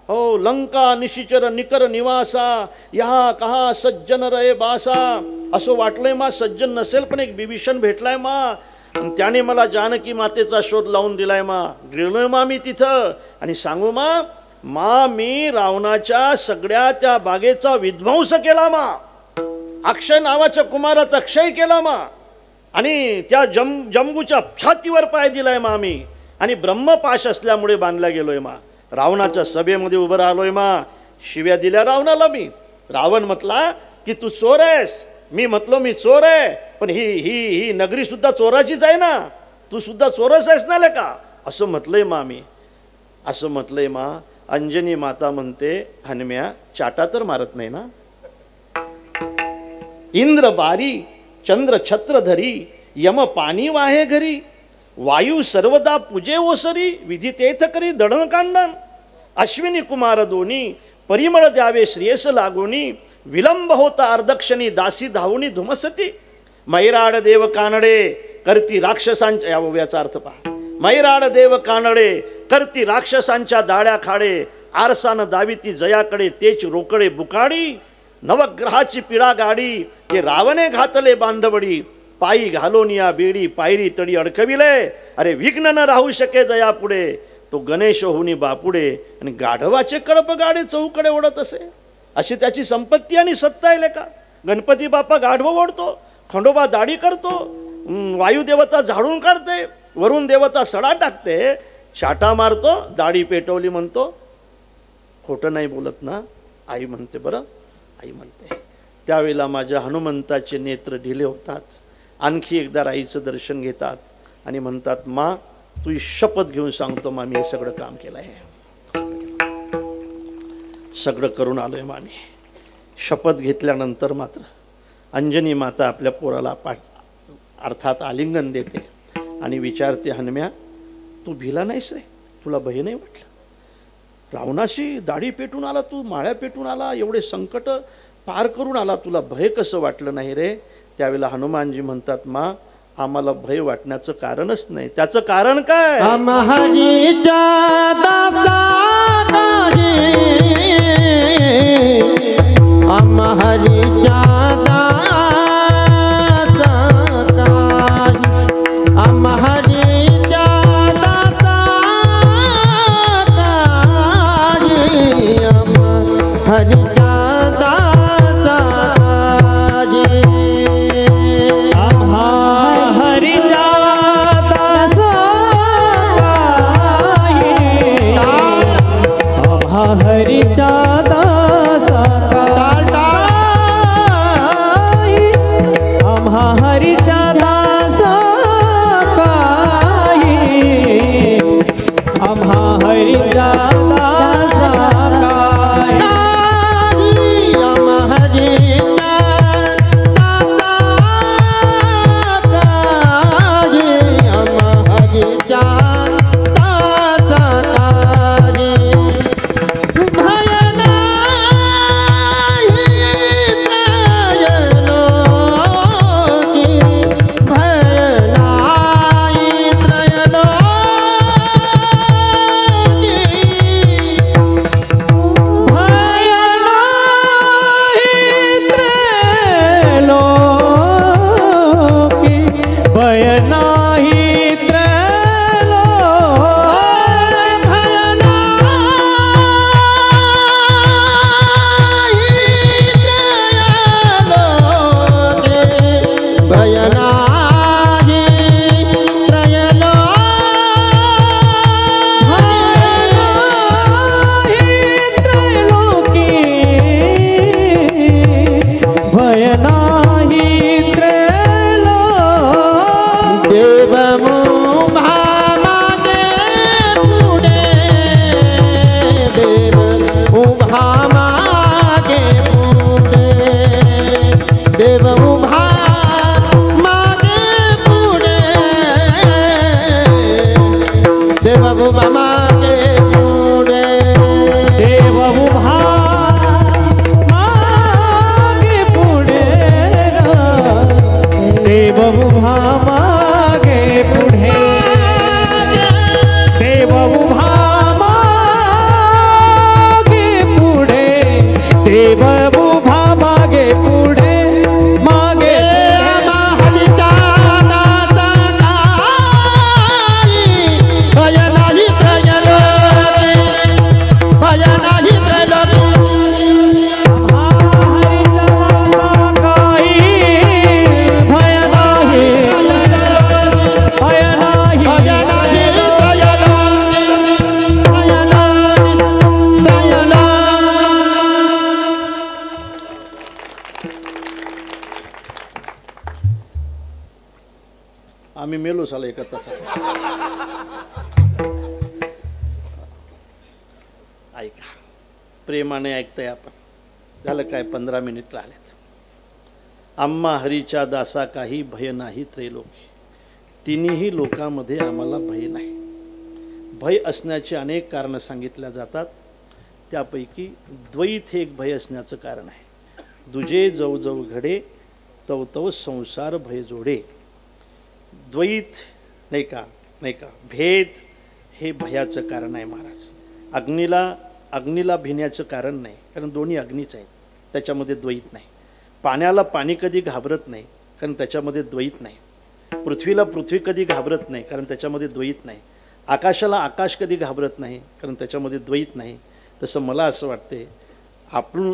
हो लंका निशिचर निकर निवासा, या कहा सज्जन रहे बासा. असं वाटलंय मा सज्जन नसेल, पण एक बिभीषण भेटलाय मा, त्याने मला जानकी मातेचा शोध लावून दिलाय मा. गेलोय मा मी तिथं आणि सांगू मा मी रावणाच्या सगळ्या त्या बागेचा विध्वंस केला मा, अक्षय नावाच्या कुमाराचा क्षय केला मा, आणि त्या जंबूच्या छातीवर पाय दिलाय मा मी, आणि ब्रह्मपाश असल्यामुळे बांधला गेलोय मा. रावणाच्या सभेमध्ये उभं राहिलोय मा, शिव्या दिल्या रावणाला मी. रावण म्हटला की तू चोर आहेस. मी म्हटलो मी चोर आहे, पण ही ही ही नगरी सुद्धा चोराचीच आहे ना, तू सुद्धा चोरच आहेस ना का, असं म्हटलंय मा मी, असं म्हटलंय मा. अंजनी माता म्हणते, हनुम्या चाटा तर मारत नाही ना? इंद्र बारी चंद्र छत्र धरी, यम पाणी वाहे घरी, वायू सर्वदा पूजे ओसरी, विधी तेथ करी दडण कांडण, अश्विनी कुमार दोनी परिमळ द्यावे श्रेयस लागोनी, विलंब होता अर्धक्षणी दासी धावणी धुमसती, मैराड देव कानडे करती राक्षसांच्या, या ओव्याचा अर्थ पहा, मैराड देव कानडे करती राक्षसांच्या दाड्या खाडे, आरसान दाविती जयाकडे तेच रोकडे बुकाडी, नवग्रहाची पिढा गाडी ते रावणे घातले बांधवडी, पायी घालोनिया बेडी पायरी तडी अडकविले, अरे विघ्न न राहू शके जया पुढे, तो गणेश होऊनी बापुडे, आणि गाढवाचे कळप गाडे चौकडे ओढत असे. अशी त्याची संपत्ती आणि सत्ता आहे का. गणपती बाप्पा गाढव ओढतो, खंडोबा दाढी करतो, वायुदेवता झाडून काढते, वरुण देवता सडा टाकते, छाटा मारतो, दाढी पेटवली म्हणतो. खोटं नाही बोलत ना? आई म्हणते, बरं आई म्हणते. त्यावेळेला माझ्या हनुमंताचे नेत्र ढिले होतात. आणखी एकदा आईचं दर्शन घेतात आणि म्हणतात, मा तू शपथ घेऊन सांगतो मा, मी हे सगळं काम केलं आहे, सगळं करून आलोय मा मी. शपथ घेतल्यानंतर मात्र अंजनी माता आपल्या पोराला अर्थात आलिंगन देते आणि विचारते, हनुम्या तू भिला नाहीस रे? तुला भय नाही वाटलं? रावणाशी दाढी पेटून आला तू, माळ्या पेटून आला, एवढे संकट पार करून आला, तुला भय कसं वाटलं नाही रे? त्यावेळेला हनुमानजी म्हणतात, मा आम्हाला भय वाटण्याचं कारणच नाही. त्याचं कारण काय? आम्ही मेलो साला एका तासात. ऐका, प्रेमाने ऐकताय आपण. झालं काय, 15 मिनिट राहिलेत. आम्हा हरीच्या दासा काही भय नाही त्रैलोकी. तिन्ही लोकांमध्ये आम्हाला भय नाही. भय असण्याचे अनेक कारणं सांगितल्या जातात. त्यापैकी द्वैत हे एक भय असण्याचं कारण आहे. दुजे जव जव घडे तव तव संसार भय जोडे. द्वैत नाही का, नाही का, भेद हे भयाचं कारण आहे महाराज. अग्नीला भिण्याचं कारण नाही, कारण दोन्ही अग्नीच आहेत, त्याच्यामध्ये द्वैत नाही. पाण्याला पाणी कधी घाबरत नाही, कारण त्याच्यामध्ये द्वैत नाही. पृथ्वीला पृथ्वी कधी घाबरत नाही, कारण त्याच्यामध्ये द्वैत नाही. आकाशाला आकाश कधी घाबरत नाही, कारण त्याच्यामध्ये द्वैत नाही. तसं मला असं वाटते, आपण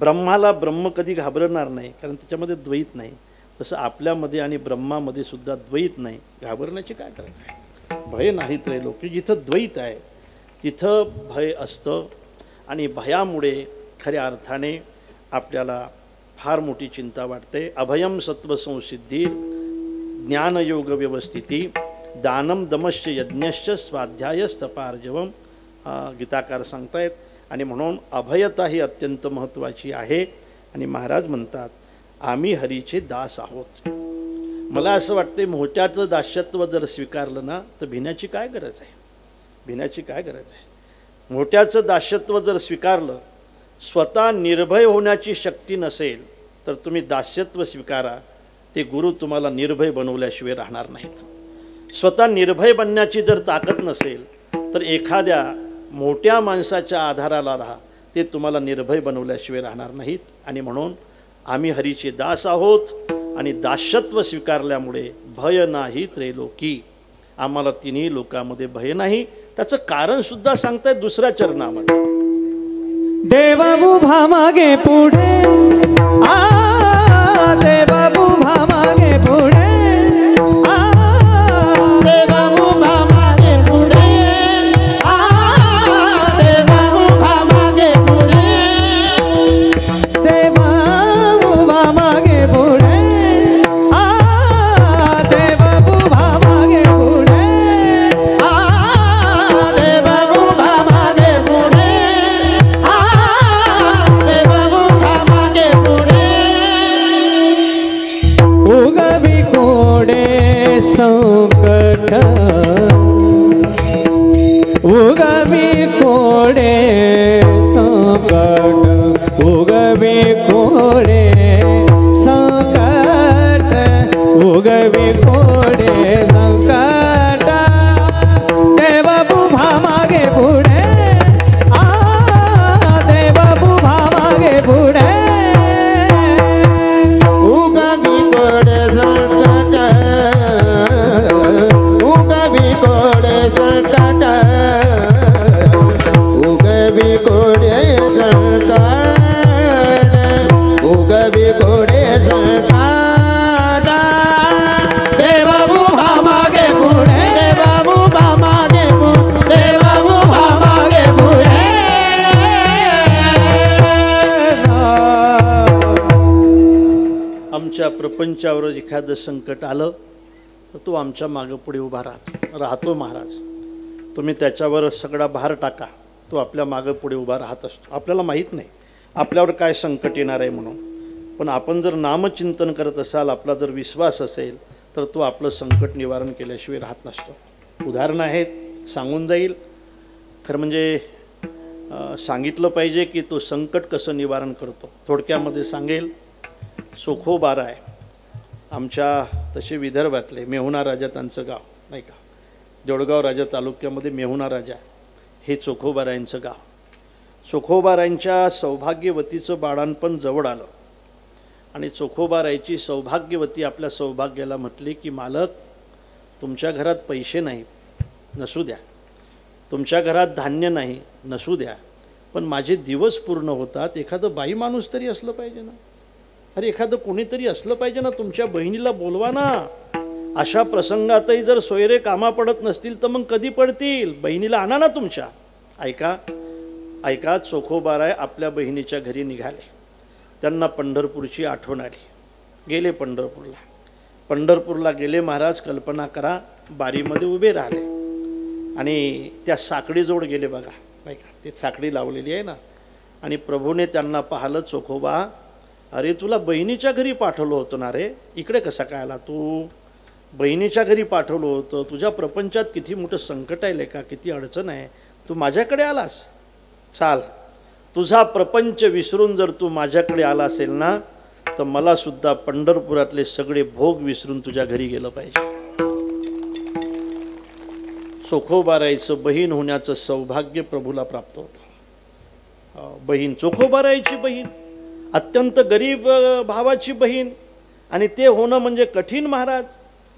ब्रह्माला ब्रह्म कधी घाबरणार नाही, कारण त्याच्यामध्ये द्वैत नाही. तसं आपल्यामध्ये आणि ब्रह्मामध्ये सुद्धा द्वैत नाही. घाबरण्याची काय गरज आहे? भय नाही त्रैलोकी. जिथं द्वैत आहे तिथं भय असतं. आणि भयामुळे खऱ्या अर्थाने आपल्याला फार मोठी चिंता वाटते. अभयम सत्व संसिद्धी ज्ञानयोग व्यवस्थिती दानम दमश्च यज्ञश्च स्वाध्यायस्तपार्जवम गीताकार सांगतायत. आणि म्हणून अभयता ही अत्यंत महत्त्वाची आहे. आणि महाराज म्हणतात आम्ही हरीचे दास आहोत. मला असं वाटते मोठ्याचं दास्यत्व जर स्वीकारलं ना तर भिण्याची काय गरज आहे? भिण्याची काय गरज आहे? मोठ्याचं दास्यत्व जर स्वीकारलं, स्वतः निर्भय होण्याची शक्ती नसेल तर तुम्ही दास्यत्व स्वीकारा. ते गुरु तुम्हाला निर्भय बनवल्याशिवाय राहणार नाहीत. स्वतः निर्भय बनण्याची जर ताकद नसेल तर एखाद्या मोठ्या माणसाच्या आधाराला राहा. ते तुम्हाला निर्भय बनवल्याशिवाय राहणार नाहीत. आणि म्हणून आम्ही हरीचे दास आहोत. आणि दास्यत्व स्वीकारल्यामुळे भय नाही त्रैलोकी. आम्हाला तिन्ही लोकांमध्ये भय नाही. त्याचं कारण सुद्धा सांगतायत दुसऱ्या चरणामध्ये. देवा उभा मागे पुढे, देवा उभा मागे पुढे, देवा उभा मागे पुढे, देवा उभा मागे पुढे, देवा उभा मागे पुढे, देवा उभा मागे पुढे, देवा उभा मागे पुढे, देवा उभा मागे पुढे. उगवी कोडे संकट, उगवी कोडे संकट, उगवी कोडे संकट, उगवी कोडे संकट. देवा उभा मागे पुढे, देवा उभा मागे पुढे, उगवी कोडे संकट, उगवी कोडे संकट, उगवी कोडे संकट, उगवी कोडे संकट. देवा उभा मागे पुढे, देवा उभा मागे पुढे, देवा उभा मागे पुढे. आमच्या प्रपंचावर एखादं संकट आलं तर तो आमच्या मागं पुढे उभा राहतो महाराज. तुम्ही त्याच्यावर सगळा भार टाका, तो आपल्या मागं पुढे उभा राहत असतो. आपल्याला माहीत नाही आपल्यावर काय संकट येणार आहे म्हणून, पण आपण जर नामचिंतन करत असाल, आपला जर विश्वास असेल तर तो आपलं संकट निवारण केल्याशिवाय राहत नसतो. उदाहरणं आहेत, सांगून जाईल. खरं म्हणजे सांगितलं पाहिजे की तो संकट कसं निवारण करतो. थोडक्यामध्ये सांगेल. चोखोबाराय आमच्या तसे विदर्भातले मेहुणा राजा त्यांचं गाव नाही का, देऊळगाव राजा तालुक्यामध्ये मेहुणा राजा हे चोखोबारायांचं गाव. चोखोबारायांच्या सौभाग्यवतीचं बाळांपण जवळ आलं आणि चोखोबारायची सौभाग्यवती आपल्या सौभाग्याला म्हटली की मालक, तुमच्या घरात पैसे नाही नसू द्या, तुमच्या घरात धान्य नाही नसू द्या, पण माझे दिवस पूर्ण होतात. एखादं बाई माणूस तरी असलं पाहिजे ना. अरे एखादं कोणीतरी असलं पाहिजे ना. तुमच्या बहिणीला बोलवा ना. अशा प्रसंगातही जर सोयरे कामा पडत नसतील तर मग कधी पडतील? बहिणीला आणा ना तुमच्या. ऐका ऐका, चोखोबाराय आपल्या बहिणीच्या घरी निघाले. त्यांना पंढरपूरची आठवण आली. गेले पंढरपूरला. पंढरपूरला गेले महाराज. कल्पना करा, बारीमध्ये उभे राहिले आणि त्या साकडीजवळ गेले. बघा नाही का, ती साकडी लावलेली आहे ना. आणि प्रभूने त्यांना पाहिलं, चोखोबा अरे तुला बहिणीच्या घरी पाठवलं होतं ना रे, इकडे कसा काय आला तू? बहिणीच्या घरी पाठवलं होतं, तुझ्या प्रपंचात किती मोठं संकट आहे का, किती अडचण आहे, तू माझ्याकडे आलास. चाल, तुझा प्रपंच विसरून जर तू माझ्याकडे आला असेल ना, तर मला सुद्धा पंढरपुरातले सगळे भोग विसरून तुझ्या घरी गेलं पाहिजे. चोखोबाराईचं बहीण होण्याचं सौभाग्य प्रभूला प्राप्त होतं. बहीण, चोखोबाराईची बहीण, अत्यंत गरीब भावाची बहीण, आणि ते होणं म्हणजे कठीण महाराज.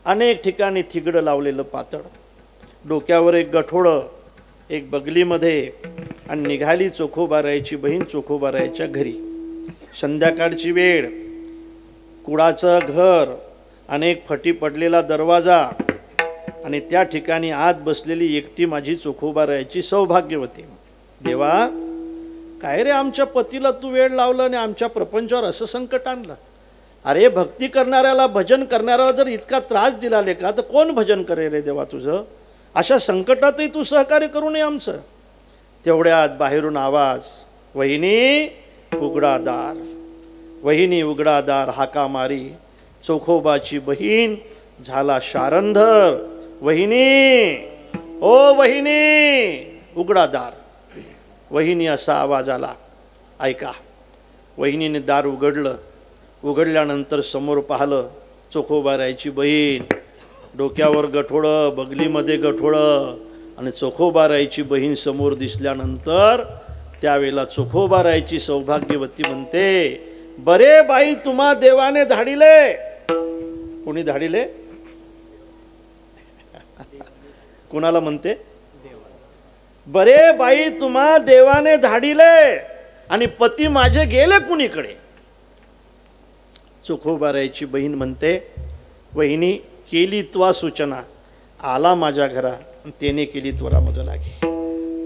अनेक ठिकाणी थिगडं लावलेलं पातळ, डोक्यावर एक गठोडं, एक बगलीमध्ये, आणि निघाली चोखोबाराईची बहीण चोखोबाराईच्या घरी. संध्याकाळची वेळ, कुडाचं घर, अनेक फटी पडलेला दरवाजा, आणि त्या ठिकाणी आत बसलेली एकटी माझी चोखोबाराईची सौभाग्यवती. देवा, काय रे आमच्या पतीला तू वेळ लावला आणि आमच्या प्रपंचावर असं संकट आणलं? अरे भक्ती करणाऱ्याला, भजन करणाऱ्याला जर इतका त्रास दिला का, तर कोण भजन करेल रे देवा तुझं? अशा संकटातही तू सहकार्य करू नये आमचं. तेवढ्यात बाहेरून आवाज, वहिनी उघडा दार, वहिनी उघडा दार. हाका मारी. चोखोबाची बहीण झाला शारंधर. वहिनी, ओ वहिनी उघडा दार. वहिनी असा आवाज आला. ऐका, वहिनीने दार उघडलं. उघडल्यानंतर समोर पाहिलं, चोखोबाराईची बहीण, डोक्यावर गठोडं, बगलीमध्ये गठोडं, आणि चोखोबाराईची बहीण समोर दिसल्यानंतर त्यावेळेला चोखोबाराईची सौभाग्यवती म्हणते, बरे बाई तुम्हा देवाने धाडिले. कोणी धाडिले? कोणाला म्हणते? बरे बाई तुम्हा देवाने धाडिले, आणि पती माझे गेले कुणीकडे? चोखोबाराईची बहीण म्हणते, वहिनी केली त्वा सूचना, आला माझ्या घरा, त्याने केली त्वरा मज लागे.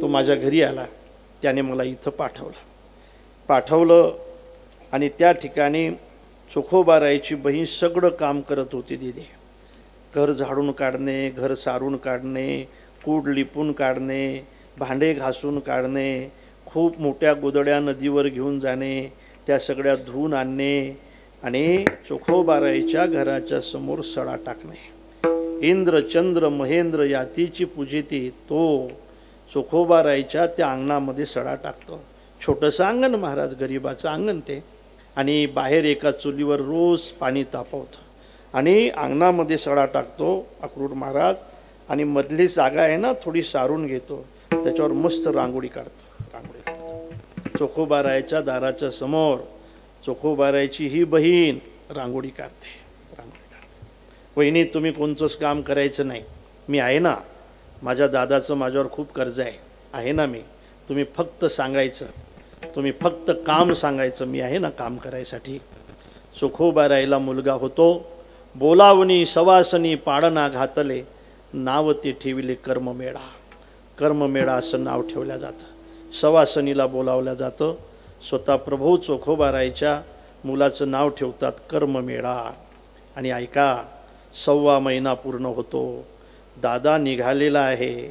तो माझ्या घरी आला, त्याने मला इथं पाठवलं. आणि त्या ठिकाणी चोखोबाराईची बहीण सगळं काम करत होती. दिदी, घर झाडून काढणे, घर सारून काढणे, कूड लिपून काढणे, भांडे घासून काढणे, खूप मोठ्या गोदड्या नदीवर घेऊन जाणे, त्या सगळ्या धुवून आणणे, आणि चोखोबाराईच्या घराच्या समोर सडा टाकणे. इंद्र चंद्र महेंद्र यातीची पूजिती तो चोखोबाराईच्या त्या अंगणामध्ये सडा टाकतो. छोटंसं अंगण महाराज, गरिबाचं अंगण ते, आणि बाहेर एका चुलीवर रोज पाणी तापवतो, आणि अंगणामध्ये सडा टाकतो अक्रूर महाराज. आणि मधली जागा आहे ना, थोडी सारून घेतो, त्याच्यावर मस्त रांगोळी काढतो. चोखोबाराईच्या दाराच्या समोर चोखोबाराईची ही बहीण रांगोळी काढते. वहिनी, तुम्ही कोणचंच काम करायचं नाही, मी आहे ना. माझ्या दादाचं माझ्यावर खूप कर्ज आहे ना मी. तुम्ही फक्त सांगायचं, तुम्ही फक्त काम सांगायचं, मी आहे ना काम करायसाठी. चोखोबाराईला मुलगा होतो. बोलावणी सवासनी पाडना घातले, नाव ते ठेविले कर्ममेळा. कर्ममेळा असं नाव ठेवलं जातं. सवासनीला बोलावलं जातं. स्वतः प्रभू चोखोबाराईच्या मुलाचं नाव ठेवतात कर्ममेळा. आणि ऐका, 1.25 महिना पूर्ण होतो. दादा निघालेला आहे.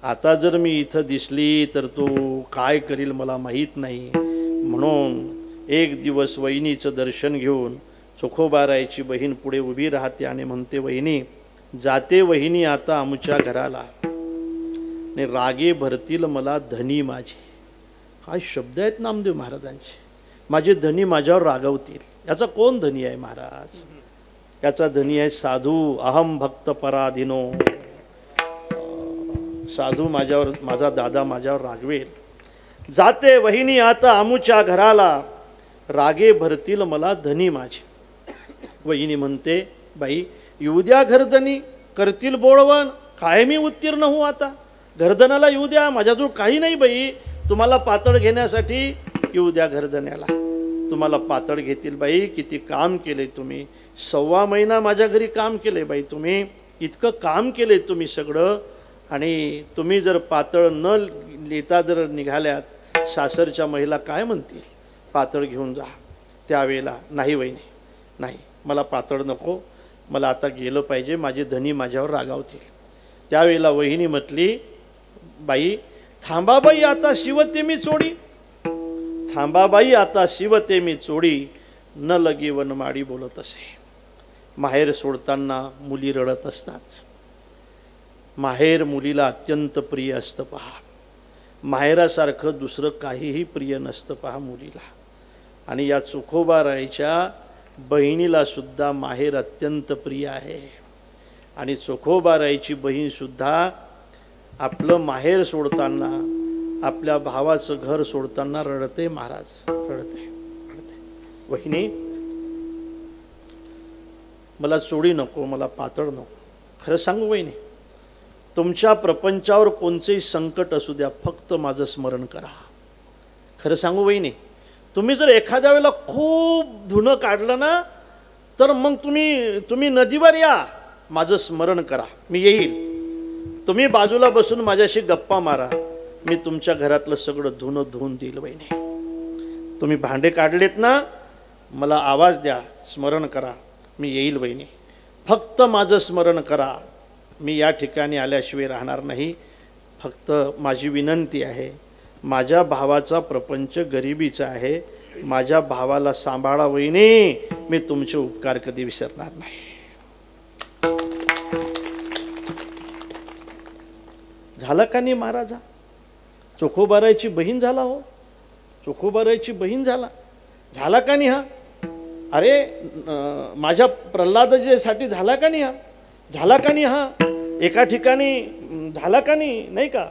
आता जर मी इथं दिसली तर तो काय करील मला माहीत नाही. म्हणून एक दिवस वहिनीचं दर्शन घेऊन चोखोबाराईची बहीण पुढे उभी राहते आणि म्हणते, वहिनी जाते वहिनी आता आमच्या घराला, ने रागे भरतील मला धनी माझे. काय शब्द आहेत नामदेव महाराजांचे. माझे धनी माझ्यावर रागवतील. याचा कोण धनी आहे महाराज? याचा धनी आहे साधू. अहम भक्त पराधीनो. साधू माझ्यावर, माझा दादा माझ्यावर रागवेल. जाते वहिनी आता आमुच्या घराला, रागे भरतील मला धनी माझे. वहिनी म्हणते, बाई येऊ द्या घरधनी, करतील बोळवण, काय मी उत्तीर्ण होऊ आता? घरधनाला येऊ द्या, माझ्याजवळ काही नाही बाई. तुम्हाला पातळ घेण्यासाठी येऊ द्या घरधन्याला. तुम्हाला पातळ घेतील बाई. किती काम केले तुम्ही, 1.25 महिना माझ्या घरी काम केले बाई तुम्ही. इतकं काम केले तुम्ही सगळं. आणि तुम्ही जर पातळ न लेता जर निघाल्यात, सासरच्या महिला काय म्हणतील? पातळ घेऊन जा. त्यावेळेला नाही वहिनी, नाही मला पातळ नको, मला आता गेलं पाहिजे, माझे धनी माझ्यावर रागावतील. त्यावेळेला वहिनी म्हटली, बाई थांबा बाई आता शिवते मी चोडी, थांबा बाई आता शिवते मी चोडी, न लगी वनमाडी बोलत असे. माहेर सोडताना मुली रडत असतात. माहेर मुलीला अत्यंत प्रिय असतं पहा. माहेरासारखं दुसरं काहीही प्रिय नसतं पहा मुलीला. आणि या चोखोबाराईच्या बहिणीला सुद्धा माहेर अत्यंत प्रिय आहे. आणि चोखोबाराईची बहीण सुद्धा आपलं माहेर सोडताना, आपल्या भावाचं घर सोडताना रडते. महाराज रडते. वहिनी मला चोडी नको, मला पातळ नको. खरं सांगू वहिनी, तुमच्या प्रपंचावर कोणतेही संकट असू द्या, फक्त माझं स्मरण करा. खरं सांगू वहिनी, तुम्ही जर एखाद्या वेळेला खूप धुणं काढलं ना, तर मग तुम्ही नदीवर या, माझं स्मरण करा, मी येईल. तुम्ही बाजूला बसून माझ्याशी गप्पा मारा, मी तुमच्या घरातलं सगळं धुणं धुवून देईल वहिनी. तुम्ही भांडे काढलेत ना, मला आवाज द्या, स्मरण करा, मी येईल वहिनी. फक्त माझं स्मरण करा, मी या ठिकाणी आल्याशिवाय राहणार नाही. फक्त माझी विनंती आहे, माझ्या भावाचा प्रपंच गरिबीचा आहे, माझ्या भावाला सांभाळा वहिनी, मी तुमचे उपकार कधी विसरणार नाही. झाला का नाही महाराजा? चोखोबाराईची बहीण झाला हो, चोखोबाराईची बहीण झाला का नाही हा? अरे माझ्या प्रल्हादजीसाठी झाला का नाही हा? झाला का नाही हा? एका ठिकाणी झाला का नाही, नाही का?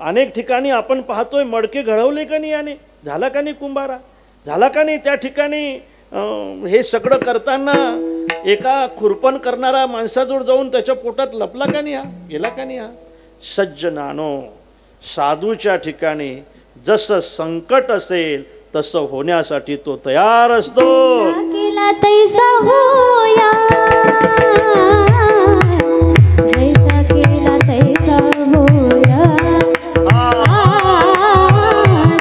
अनेक ठिकाणी आपण पाहतोय मडके घडवले का नाही याने? झाला का नाही कुंभारा? झाला का नाही त्या ठिकाणी हे सगळं करताना एका खुरपण करणारा माणसाजवळ जाऊन त्याच्या पोटात लपला का नाही हा? गेला का नाही हा? सज्जनानो, साधूच्या ठिकाणी जसं संकट असेल तसं होण्यासाठी तो तयार असतो. केला तैसा होया, जैसा केला तैसा होया,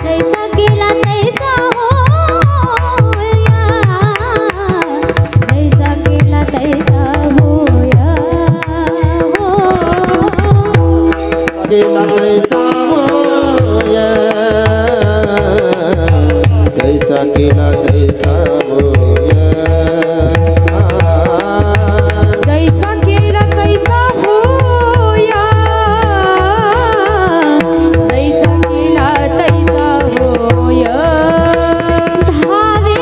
जैसा केला तैसा होया, जैसा केला तैसा होया, कैसा केला तैसा होया, जैसा केला तैसा होया, जैसा केला तैसा होया. धावे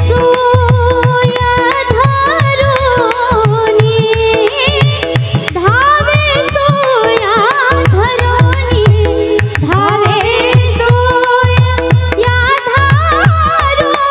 सोया धरोनी, धावे सोया धरोनी, धावे सोया धरोनी,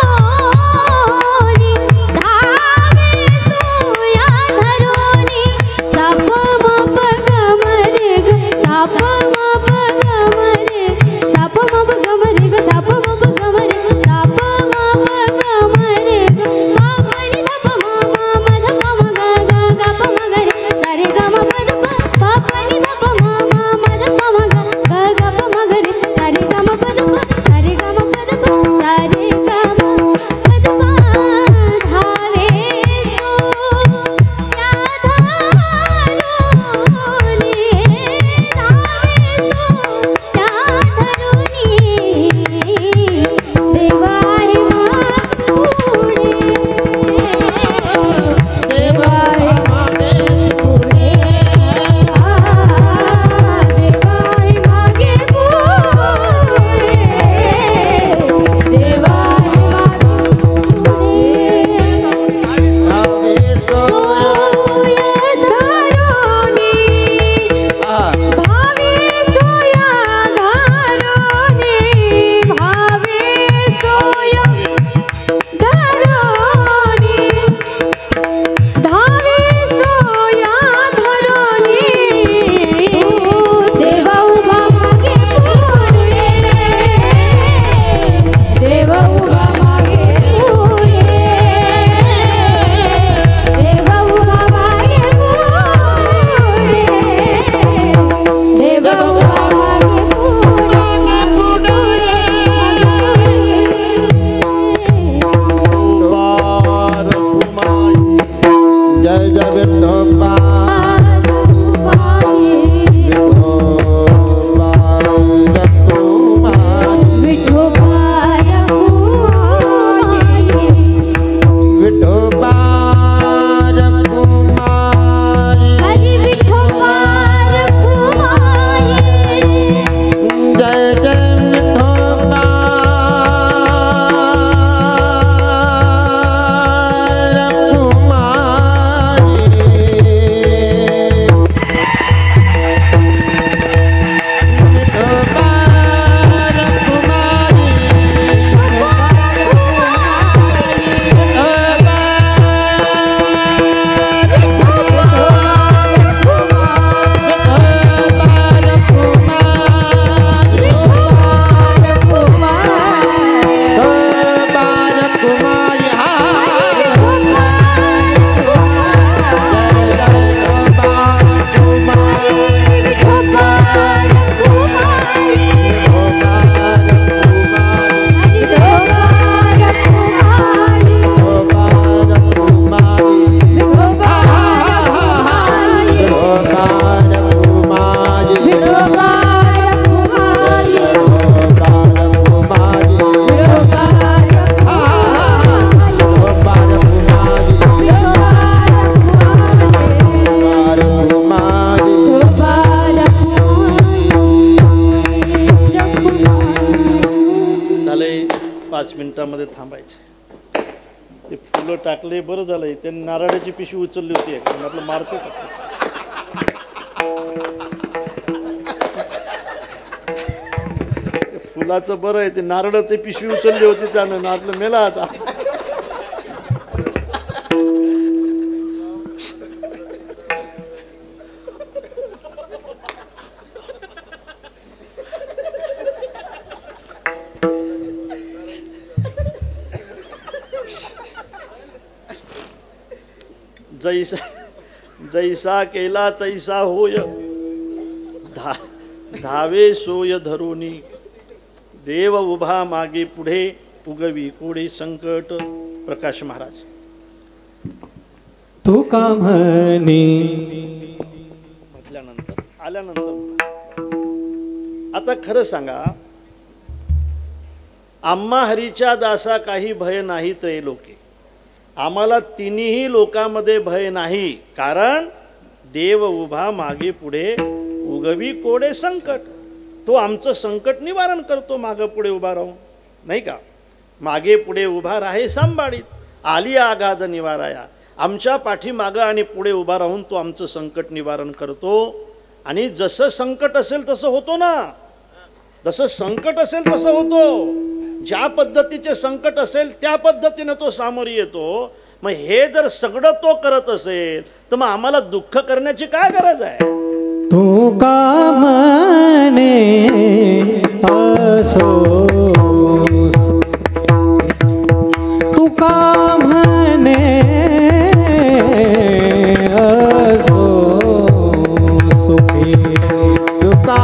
तिकडे थांबायचे. ते फुलं टाकले, बरं झालं त्यांनी नारळाची पिशवी उचलली होती, म्हटलं मारतो का. फुलाचं बरं आहे, ते नारळाची पिशवी उचलली होती त्यानं, नारळ मेला आता. जैसा जैसा केला तैसा होय, धावे सोय धरुनी, देव उभा मागे पुढे, उगवी कोडे संकट. प्रकाश महाराज. तू का म्हणे म्हटल्यानंतर आल्यानंतर आता खरं सांगा, आम्हा हरीच्या दासा काही भय नाही त्रय लोके. आम्हाला तिन्ही लोकांमध्ये भय नाही, कारण देव उभा मागे पुढे, उगवी कोडे संकट. तो आमचं संकट निवारण करतो मागे पुढे उभा राहून, नाही का. मागे पुढे उभा राहे सांभाळीत, आली आगाध निवाराया. आमच्या पाठीमागं आणि पुढे उभा राहून तो आमचं संकट निवारण करतो. आणि जसं संकट असेल तसं होतो ना, जसं संकट असेल तसं होतो. ज्या पद्धतीचे संकट असेल त्या पद्धतीने तो सामोरी येतो. मग हे जर सगळं तो करत असेल तर मग आम्हाला दुःख करण्याची काय गरज आहे. तू का म्हणे असो, तू का म्हणे असो सुखी, तू का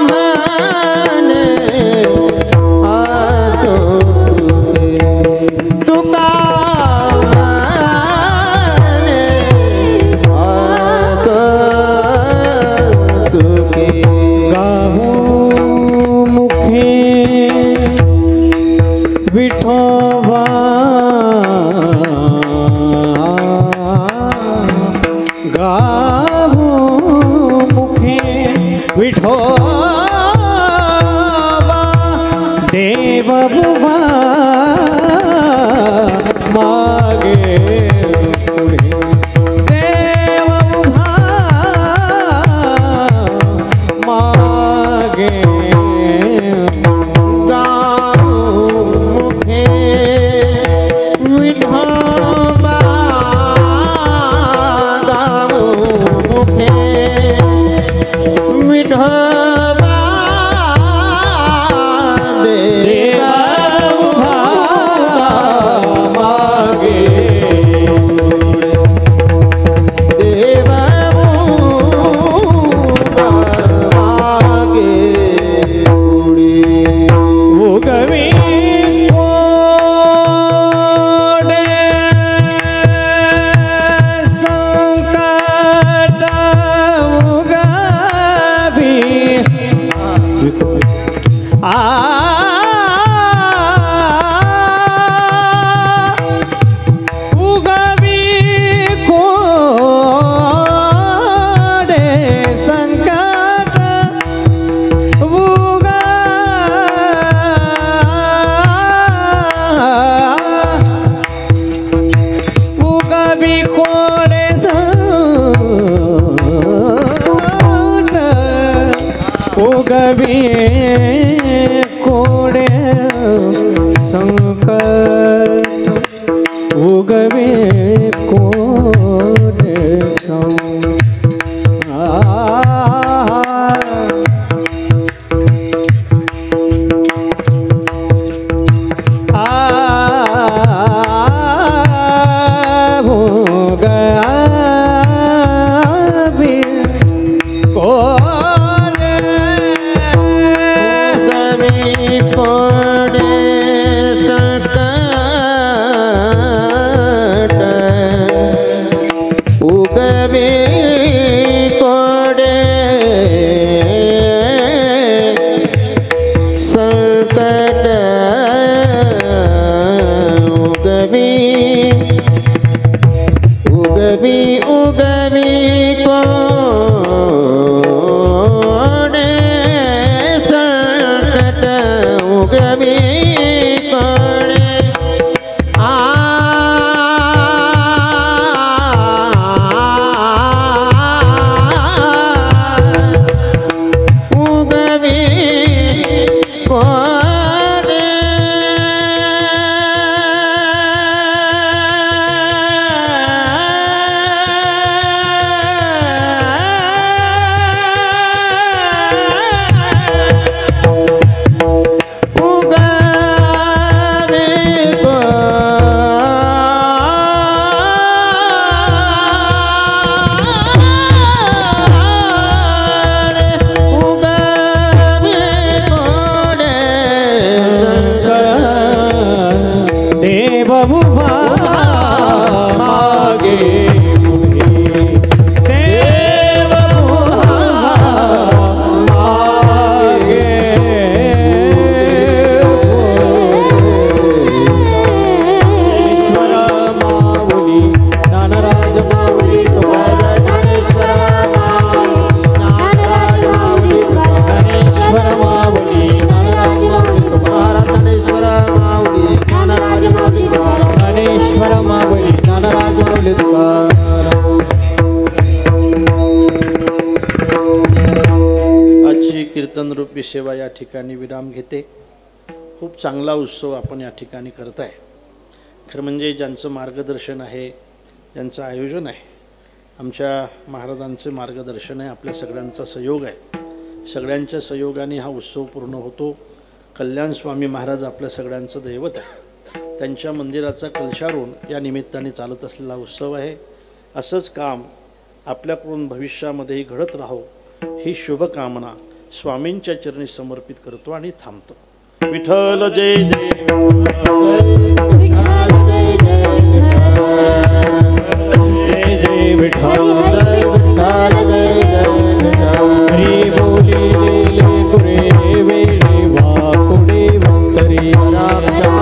म्हणे असो सुखी, तू का म्हणे असो सुखी. गावो मुखे विठोबा, गावो मुखे विठोबा, देव बुवा मागे पुढे, देव बुवा मागे गाऊ मुखे विठोबा, गाऊ मुखे विठोबा, देवा मागे देवा मागे पुढे. उगवी कोडे संकट, उगवी उगवी कोडे संकट, उगवी कोडे संकट, उगवी कोडे संकट, उगवी कोडे उगवी कोडे संकट, सेवा या ठिकाणी विराम घेते. खूप चांगला उत्सव आपण या ठिकाणी करत आहे. खरं म्हणजे ज्यांचं मार्गदर्शन आहे, ज्यांचं आयोजन आहे, आमच्या महाराजांचे मार्गदर्शन आहे, आपल्या सगळ्यांचा सहयोग आहे. सगळ्यांच्या सहयोगाने हा उत्सव पूर्ण होतो. कल्याण स्वामी महाराज आपल्या सगळ्यांचं दैवत आहे. त्यांच्या मंदिराचा कलशारोहण या निमित्ताने चालत असलेला उत्सव आहे. असंच काम आपल्याकडून भविष्यामध्येही घडत राहो ही शुभकामना स्वामींच्या चरणी समर्पित करतो आणि थांबतो. विठ्ठल जय जय. जय जय विठ्ठल. हरी बोली ले गुरे वेळे वाकुडे वंतरी. राम